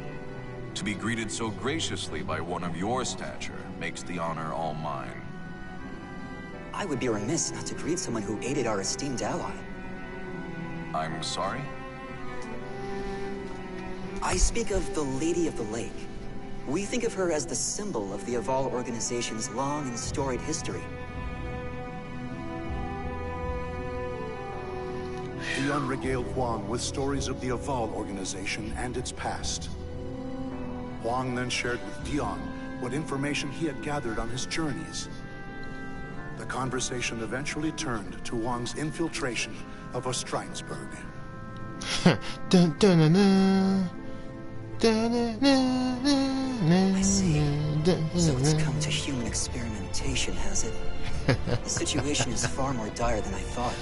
To be greeted so graciously by one of your stature makes the honor all mine. I would be remiss not to greet someone who aided our esteemed ally. I'm sorry? I speak of the Lady of the Lake. We think of her as the symbol of the Aval organization's long and storied history. Dion regaled Huang with stories of the Aval organization and its past. Huang then shared with Dion what information he had gathered on his journeys. The conversation eventually turned to Huang's infiltration of Ostrheinsburg. Dun, dun, dun, dun. I see. So it's come to human experimentation, has it? The situation is far more dire than I thought.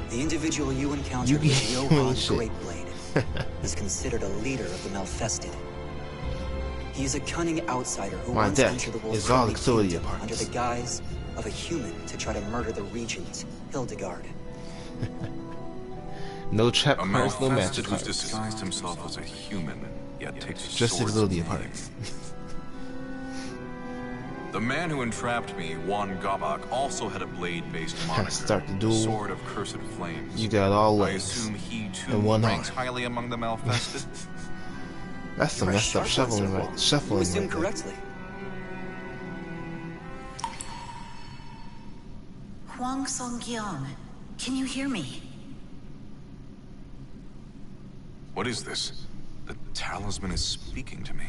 The individual you encountered was Johann Greatblade. He's considered a leader of the Malfested. He is a cunning outsider who once entered the Wolf Kingdom under the guise of a human to try to murder the regent, Hildegard. No trap cards, no Malfested magic who's cards. disguised himself as a human, yet takes Just swords ability in parts. The man who entrapped me, Juan Gabak, also had a blade-based moniker. Start the duel. Sword of Cursed Flames. You got all I legs assume he too and one ranks arm. highly among the Malfested. That's some messed up shuffling right. Shuffling You assume right there. correctly. Huang Songyang, can you hear me? What is this? The talisman is speaking to me.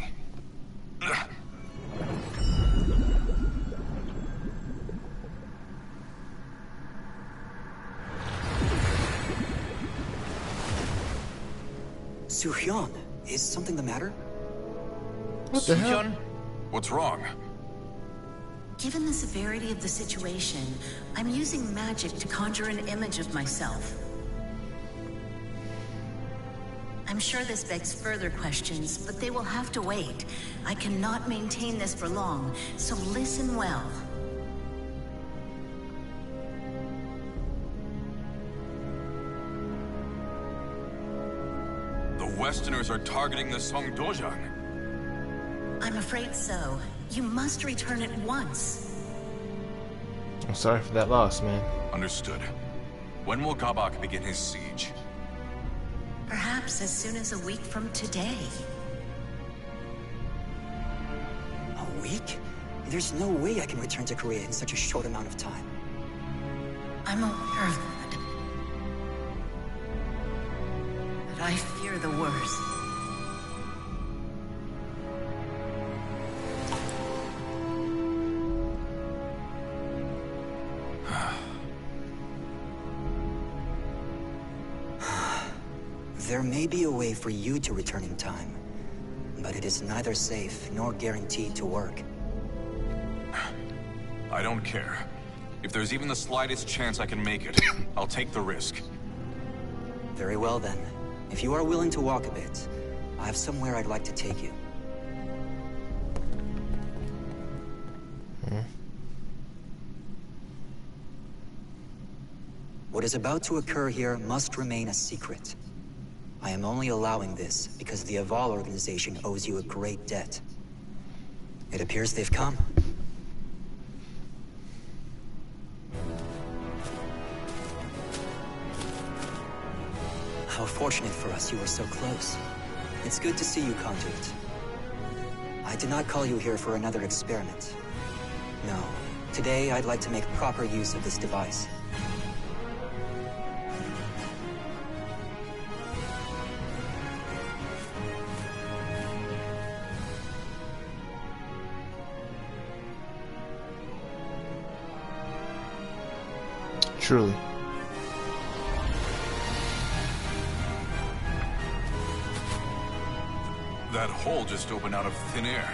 Suhyun, is something the matter? What the hell? What's wrong? Given the severity of the situation, I'm using magic to conjure an image of myself. I'm sure this begs further questions, but they will have to wait. I cannot maintain this for long, so listen well. The Westerners are targeting the Song Dojang. I'm afraid so. You must return at once. I'm sorry for that loss, man. Understood. When will Gabak begin his siege? Perhaps as soon as a week from today. A week? There's no way I can return to Korea in such a short amount of time. I'm aware of that. But I fear the worst. There may be a way for you to return in time, but it is neither safe nor guaranteed to work. I don't care. If there's even the slightest chance I can make it, I'll take the risk. Very well then. If you are willing to walk a bit, I have somewhere I'd like to take you. What is about to occur here must remain a secret. I am only allowing this because the Aval organization owes you a great debt. It appears they've come. How fortunate for us you were so close. It's good to see you, Conduit. I did not call you here for another experiment. No. Today, I'd like to make proper use of this device. Truly. That hole just opened out of thin air.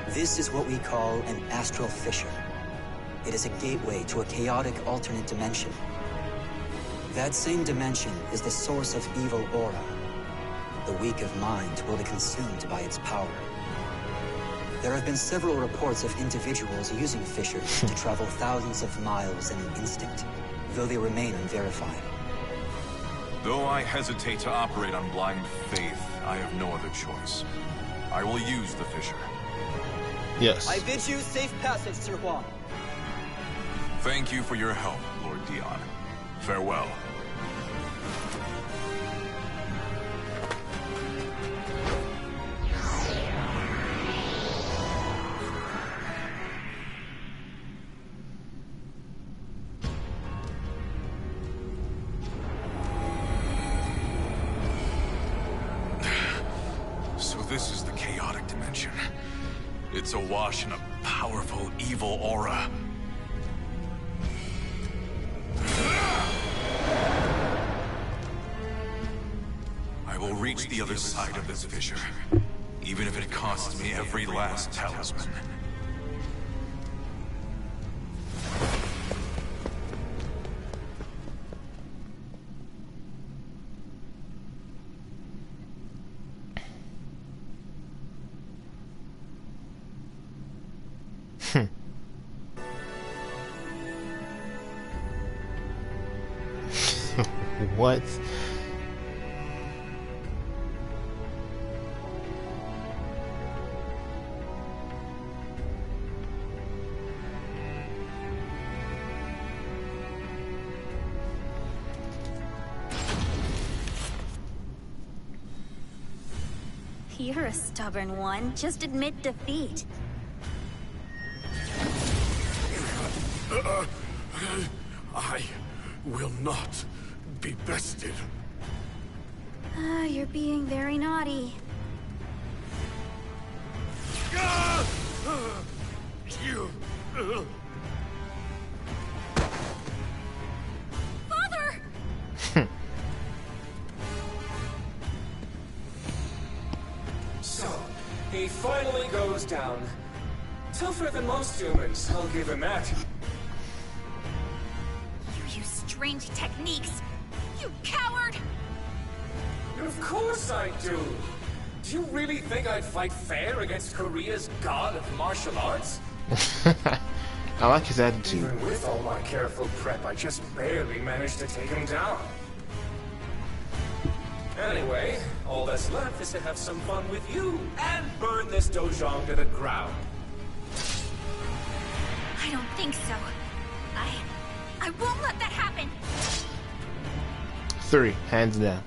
This is what we call an astral fissure. It is a gateway to a chaotic alternate dimension. That same dimension is the source of evil aura. The weak of mind will be consumed by its power. There have been several reports of individuals using fissures to travel thousands of miles in an instant, though they remain unverified. Though I hesitate to operate on blind faith, I have no other choice. I will use the fissure. Yes. I bid you safe passage, Sir Huang. Thank you for your help, Lord Dion. Farewell. This is the chaotic dimension. It's awash in a powerful evil aura. I will reach the other side of this fissure, even if it costs me every last talisman. What? You're a stubborn one. Just admit defeat. I will not be bested. You're being very naughty. Father! So, he finally goes down. Tougher than most humans, I'll give him that. You use strange techniques. You coward! Of course I do. Do you really think I'd fight fair against Korea's god of martial arts? I like his attitude. Even with all my careful prep, I just barely managed to take him down. Anyway, all that's left is to have some fun with you and burn this dojang to the ground. I don't think so. I won't let that happen. 3, hands down.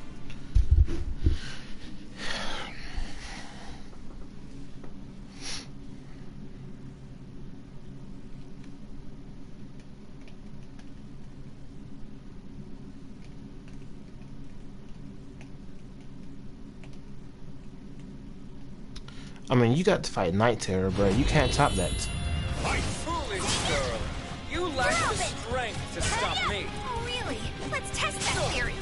I mean, you got to fight Night Terror, bro. You can't top that. My foolish girl! You lack the strength to stop me! Oh, really? Let's test that theory.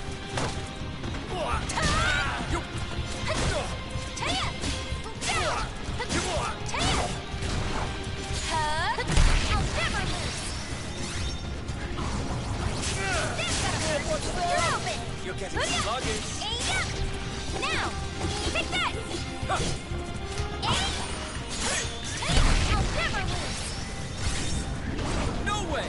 I'll never lose. You're open. You're getting sluggish. Now, take this. No way!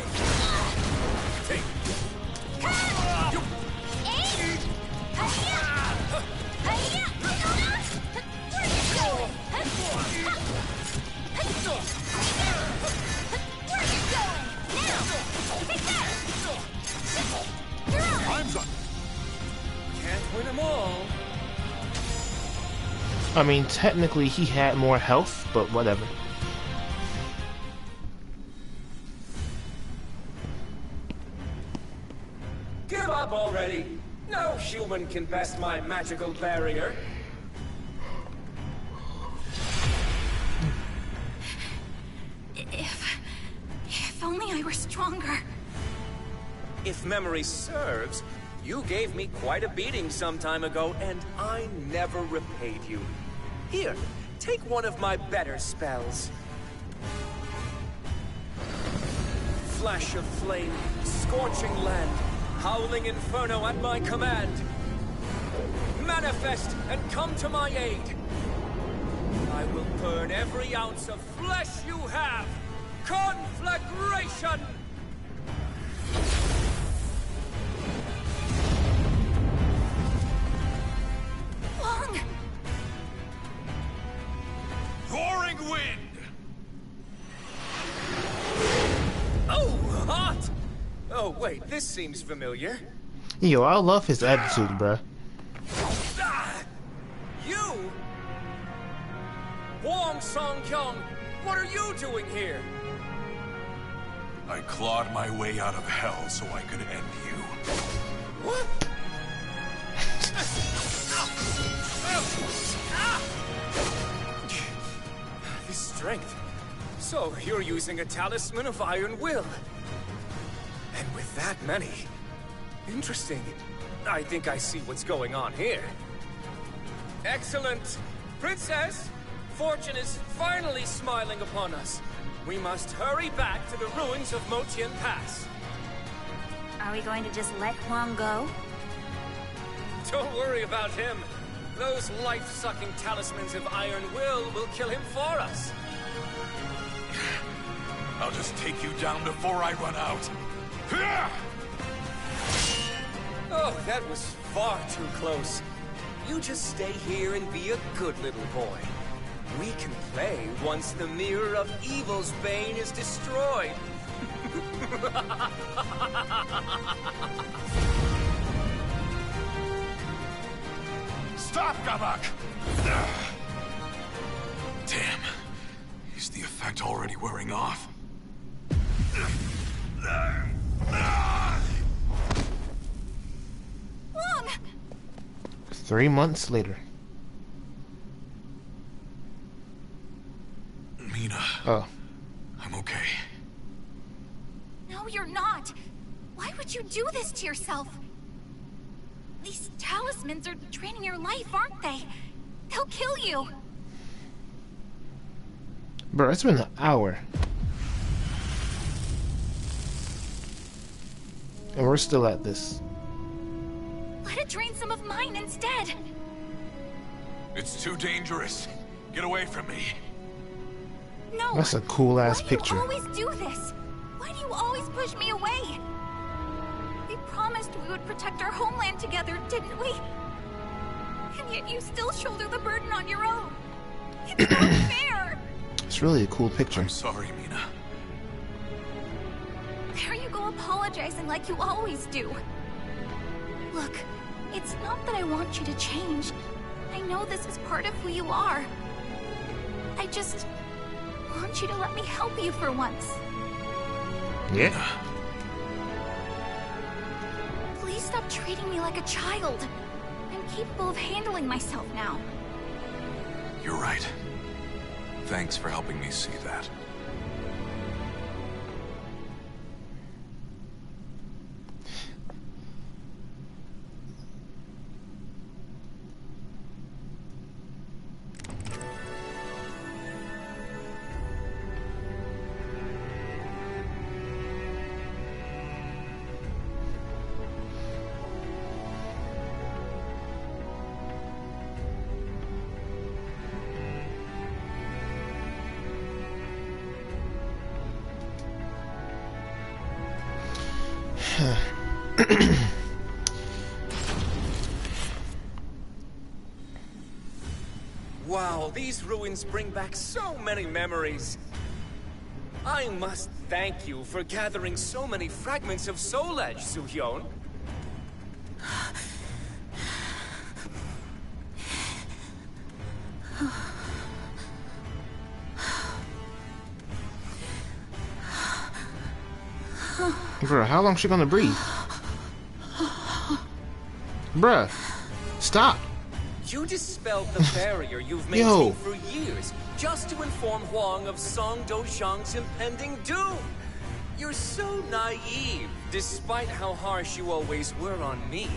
I mean, technically he had more health, but whatever. Give up already! No human can best my magical barrier. If only I were stronger. If memory serves, you gave me quite a beating some time ago, and I never repaid you. Here, take one of my better spells. Flash of flame, scorching land, howling inferno at my command. Manifest and come to my aid. I will burn every ounce of flesh you have. Conflagration! Long! Roaring wind! Oh, hot! Oh, wait, this seems familiar. Yo, I love his attitude, bruh. Ah! You? Wong Song-kyung, what are you doing here? I clawed my way out of hell so I could end you. What? This strength. So, you're using a talisman of iron will. And with that many. Interesting. I think I see what's going on here. Excellent. Princess, fortune is finally smiling upon us. We must hurry back to the ruins of Motian Pass. Are we going to just let Huang go? Don't worry about him. Those life-sucking talismans of iron will kill him for us. I'll just take you down before I run out. Oh, that was far too close. You just stay here and be a good little boy. We can play once the Mirror of Evil's bane is destroyed. Stop, Gabak! Damn. Is the effect already wearing off? 3 months later. Mina. Oh. I'm okay. No, you're not. Why would you do this to yourself? These talismans are draining your life, aren't they? They'll kill you. Bro, it's been an hour. And we're still at this. Let it drain some of mine instead. It's too dangerous. Get away from me. No. That's a cool ass picture. Why do you always do this? Why do you always push me away? We promised we would protect our homeland together, didn't we? And yet you still shoulder the burden on your own. It's not fair. It's really a cool picture. I'm sorry, Mina. There you go apologizing like you always do. Look, it's not that I want you to change. I know this is part of who you are. I just want you to let me help you for once. Yeah. Please stop treating me like a child. I'm capable of handling myself now. You're right. Thanks for helping me see that. Wow, these ruins bring back so many memories. I must thank you for gathering so many fragments of Soul Edge, Soo-hyun. Bruh, how long is she gonna breathe? Bruh, stop. You dispelled the barrier you've maintained for years just to inform Huang of Song Dozhang's impending doom. You're so naive, despite how harsh you always were on me.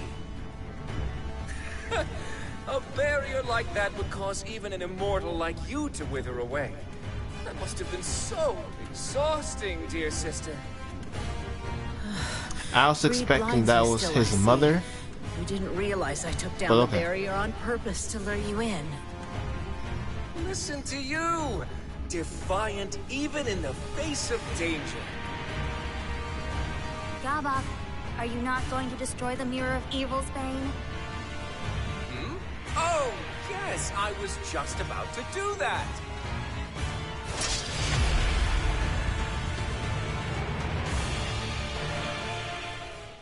A barrier like that would cause even an immortal like you to wither away. That must have been so exhausting, dear sister. I was expecting that was his mother. You didn't realize I took down the barrier on purpose to lure you in. Listen to you! Defiant even in the face of danger. Gabak, are you not going to destroy the Mirror of Evil's Bane? Hmm? Oh, yes, I was just about to do that.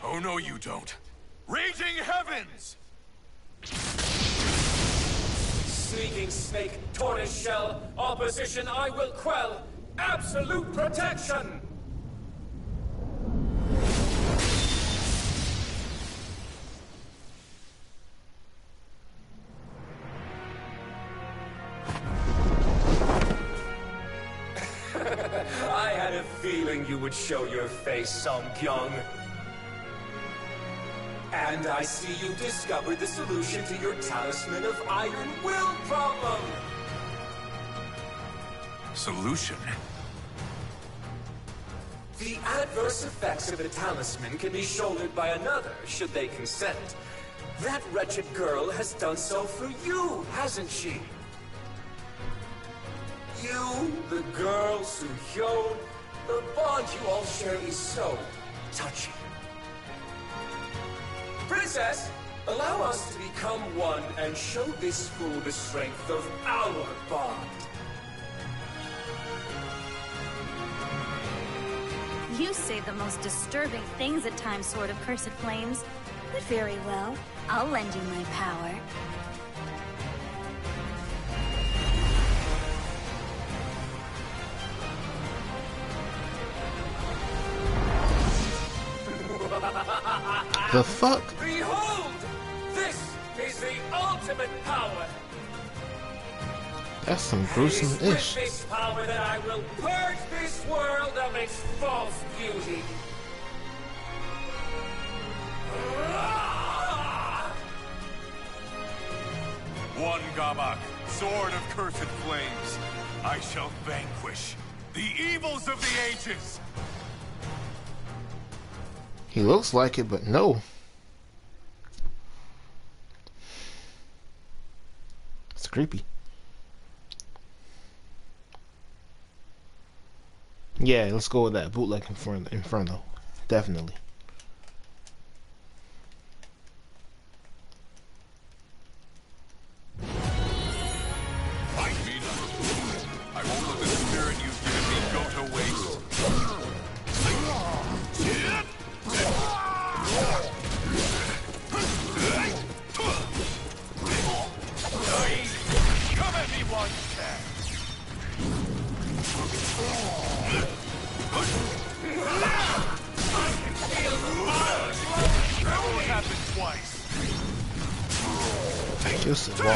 Oh, no, you don't. Raging heavens! Sneaking snake, tortoise shell, opposition I will quell. Absolute protection! I had a feeling you would show your face, Song Kyung. And I see you discovered the solution to your Talisman of Iron Will problem! Solution? The adverse effects of a talisman can be shouldered by another, should they consent. That wretched girl has done so for you, hasn't she? You, the girl, Su-Hyun, the bond you all share is so touching. Princess, allow us to become one and show this fool the strength of our bond. You say the most disturbing things at times, Sword of Cursed Flames. But very well, I'll lend you my power. The fuck? Behold! This is the ultimate power! That's some gruesome-ish. With this power that I will purge this world of its false beauty. One Gabak, sword of cursed flames. I shall vanquish the evils of the ages. He looks like it, but no. It's creepy. Yeah, let's go with that bootleg Inferno. Definitely. Fight me not. I won't let the spirit you've given me go to waste. Come at me while you can. That won't happen twice. Just a wall.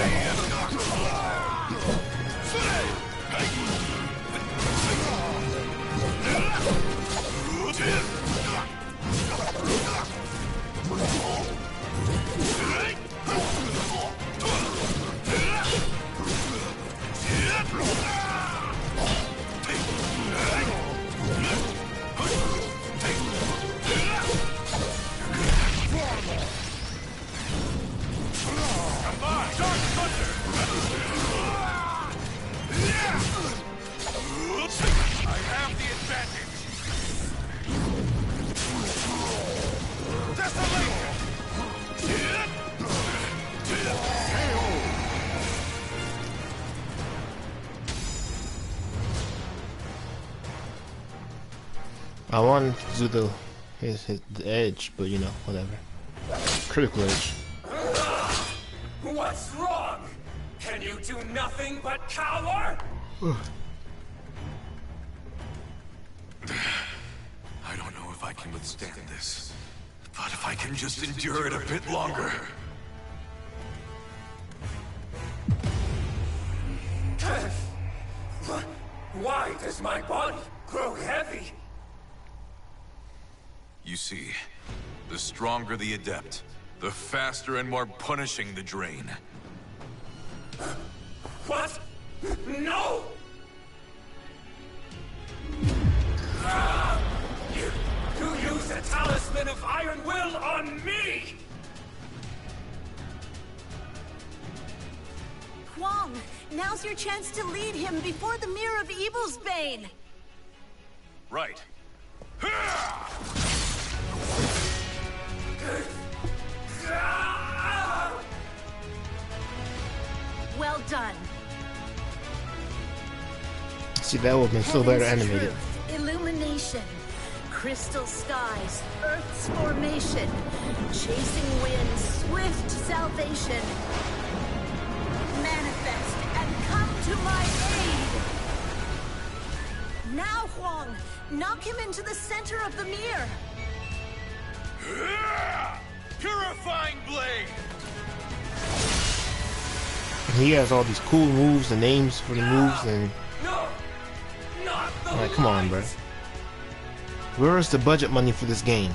I wanted to do the edge, but you know, whatever. Critical edge. What's wrong? Can you do nothing but cower? I don't know if if I can withstand this. But if I can just endure it a bit longer. Why does my body grow heavy? You see, the stronger the adept, the faster and more punishing the drain. What? No! You use the talisman of Iron Will on me! Huang, now's your chance to lead him before the Mirror of Evil's bane. Right. Well done. See, that would have been so better Heaven's animated. truth, illumination, crystal skies, Earth's formation, chasing winds, swift salvation. Manifest and come to my aid. Now, Huang, knock him into the center of the mirror. Purifying blade! He has all these cool moves and names for the moves, and No! Not the like, come on, bro. Where is the budget money for this game?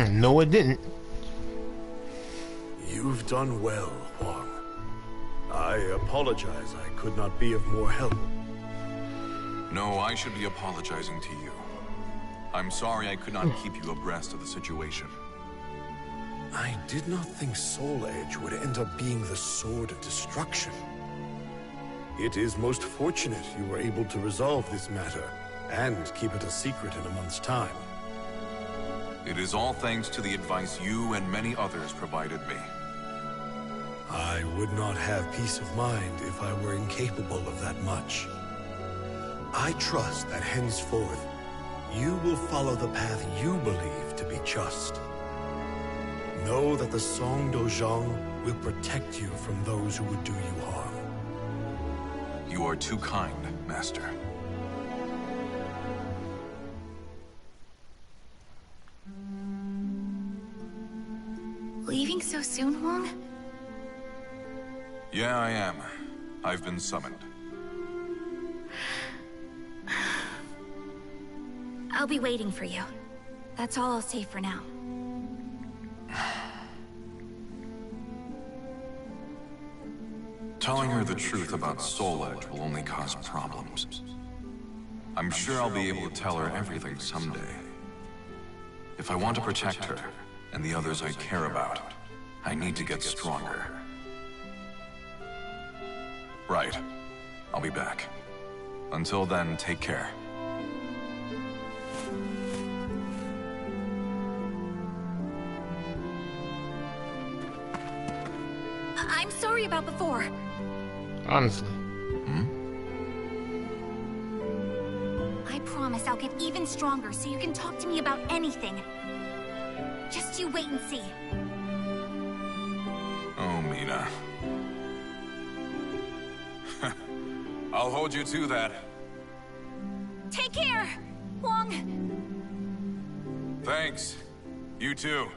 No, it didn't. You've done well, Huang. I apologize I could not be of more help. No, I should be apologizing to you. I'm sorry I could not keep you abreast of the situation. I did not think Soul Edge would end up being the sword of destruction. It is most fortunate you were able to resolve this matter, and keep it a secret in a month's time. It is all thanks to the advice you and many others provided me. I would not have peace of mind if I were incapable of that much. I trust that henceforth, you will follow the path you believe to be just. Know that the Song Dojang will protect you from those who would do you harm. You are too kind, Master. Leaving so soon, Huang? Yeah, I am. I've been summoned. I'll be waiting for you. That's all I'll say for now. Telling her the truth about Soul Edge will only cause problems. I'm sure I'll be able to tell her everything someday. If I want to protect her, and the others I care about, I need to get stronger. Right. I'll be back. Until then, take care. I'm sorry about before. Honestly. I promise I'll get even stronger so you can talk to me about anything. Just you wait and see. Oh, Mina. I'll hold you to that. Take care, Huang. Thanks. You too.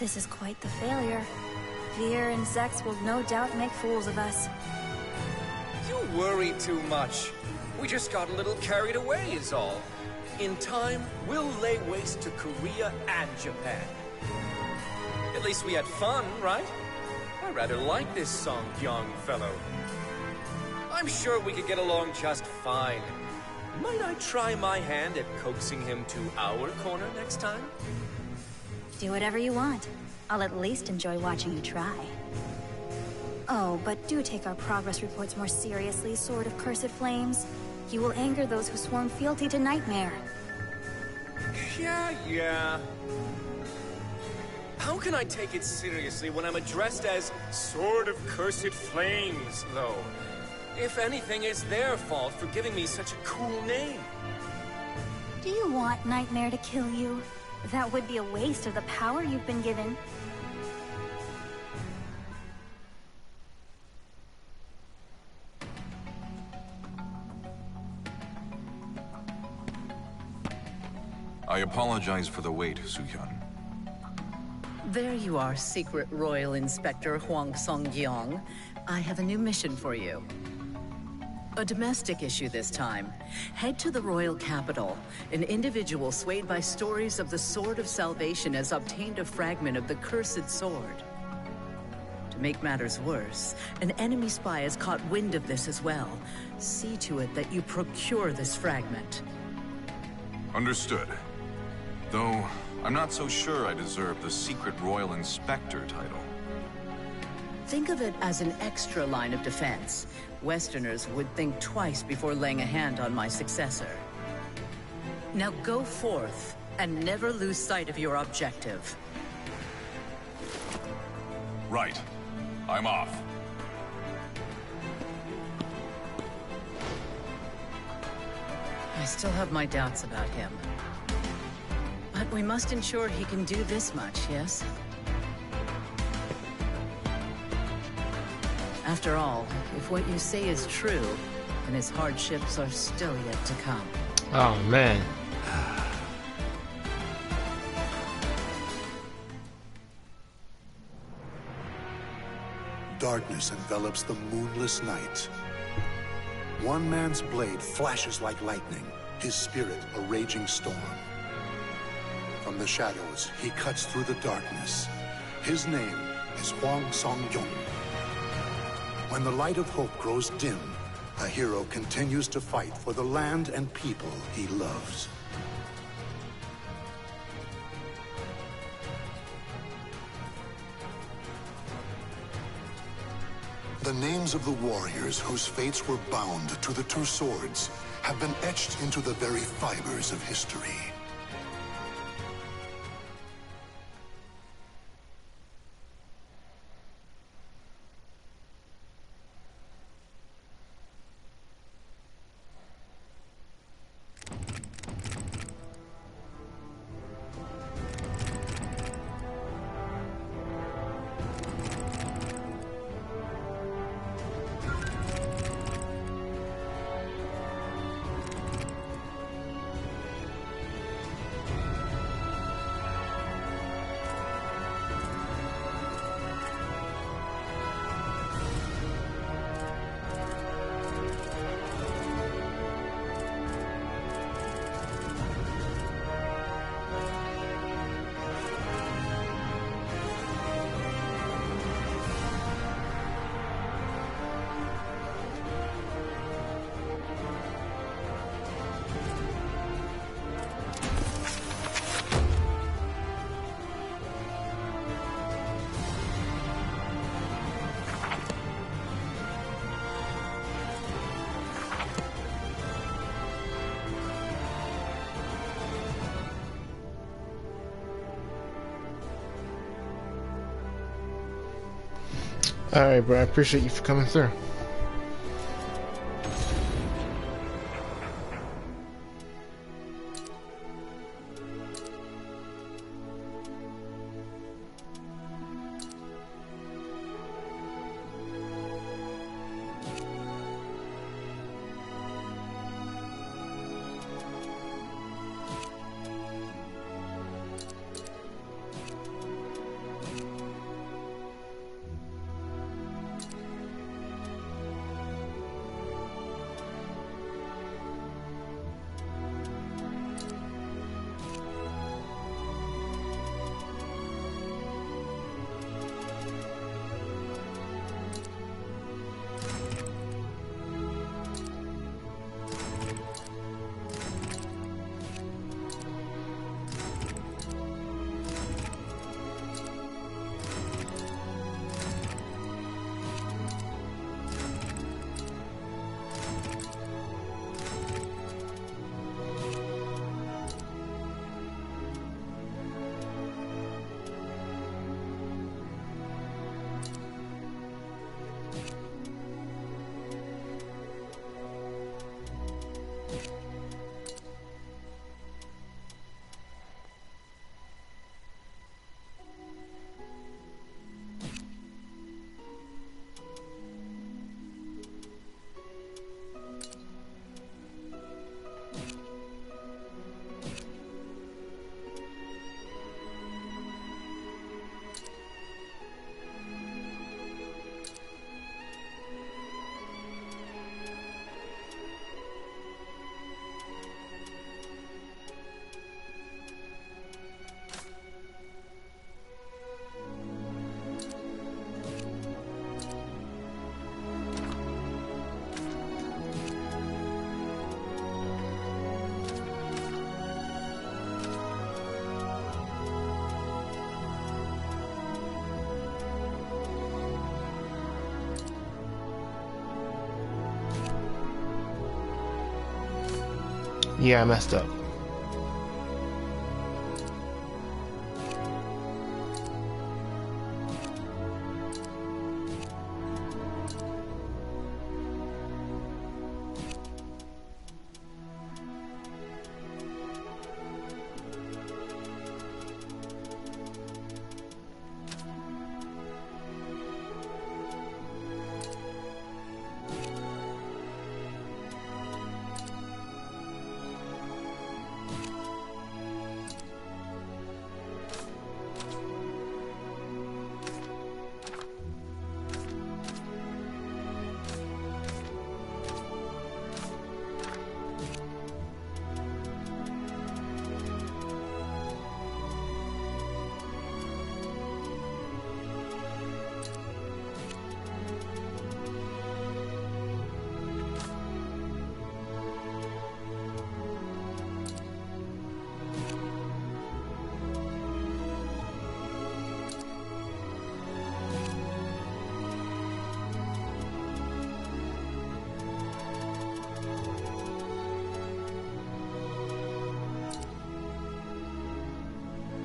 This is quite the failure. Veer and Zex will no doubt make fools of us. You worry too much. We just got a little carried away is all. In time, we'll lay waste to Korea and Japan. At least we had fun, right? I rather like this Song Kyung fellow. I'm sure we could get along just fine. Might I try my hand at coaxing him to our corner next time? Do whatever you want. I'll at least enjoy watching you try. Oh, but do take our progress reports more seriously, Sword of Cursed Flames. You will anger those who sworn fealty to Nightmare. Yeah. How can I take it seriously when I'm addressed as Sword of Cursed Flames, though? If anything, it's their fault for giving me such a cool name. Do you want Nightmare to kill you? That would be a waste of the power you've been given. I apologize for the wait, Su-hyun. There you are, Secret Royal Inspector Huang Song-gyong. I have a new mission for you. A domestic issue this time. Head to the royal capital. An individual swayed by stories of the Sword of Salvation has obtained a fragment of the cursed sword. To make matters worse, an enemy spy has caught wind of this as well. See to it that you procure this fragment. Understood. Though, I'm not so sure I deserve the Secret Royal Inspector title. Think of it as an extra line of defense. Westerners would think twice before laying a hand on my successor. Now go forth, and never lose sight of your objective. Right. I'm off. I still have my doubts about him. But we must ensure he can do this much, yes? After all, if what you say is true, then his hardships are still yet to come. Oh, man. Darkness envelops the moonless night. One man's blade flashes like lightning, his spirit a raging storm. From the shadows, he cuts through the darkness. His name is Huang Song-gyong. When the light of hope grows dim, a hero continues to fight for the land and people he loves. The names of the warriors whose fates were bound to the two swords have been etched into the very fibers of history. Alright, bro. I appreciate you for coming through. Yeah, I messed up.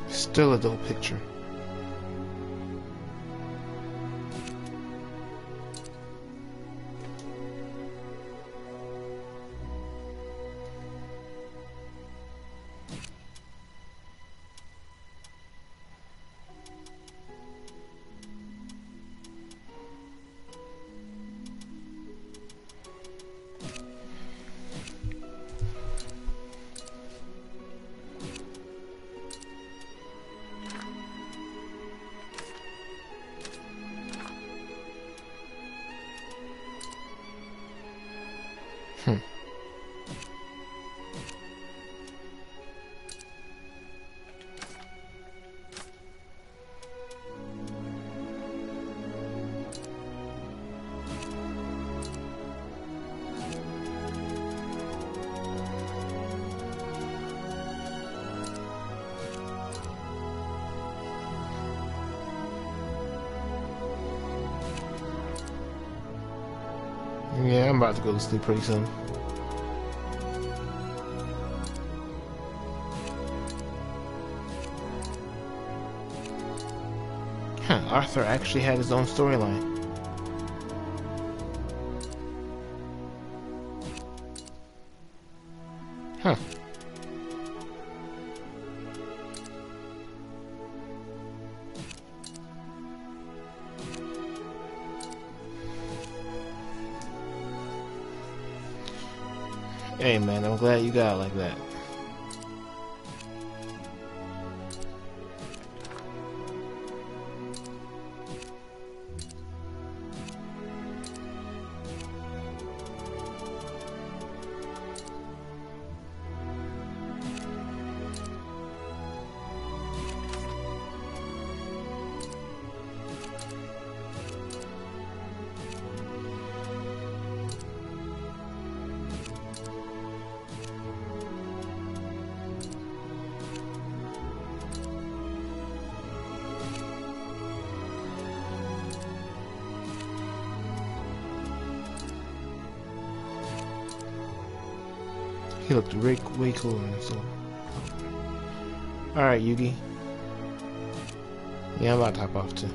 Still a dull picture. Yeah, I'm about to go to sleep pretty soon. Huh, Arthur actually had his own storyline. Huh. Hey man, I'm glad you got it like that. He looked way cooler than so. Alright, Yugi. Yeah, I'm about to hop off too.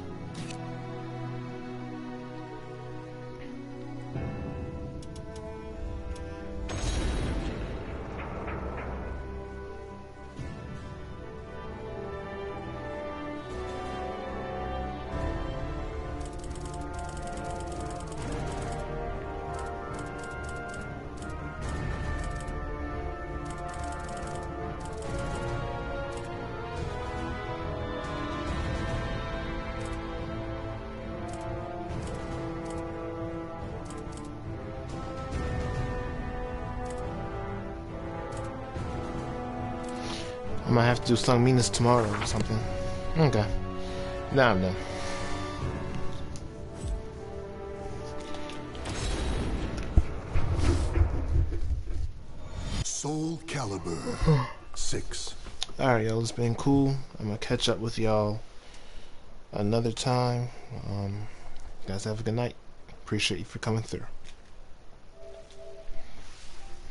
I might have to do Sung Minas tomorrow or something. Okay. Now I'm done. SoulCalibur VI. Alright, y'all, it's been cool. I'm gonna catch up with y'all another time. You guys have a good night. Appreciate you for coming through.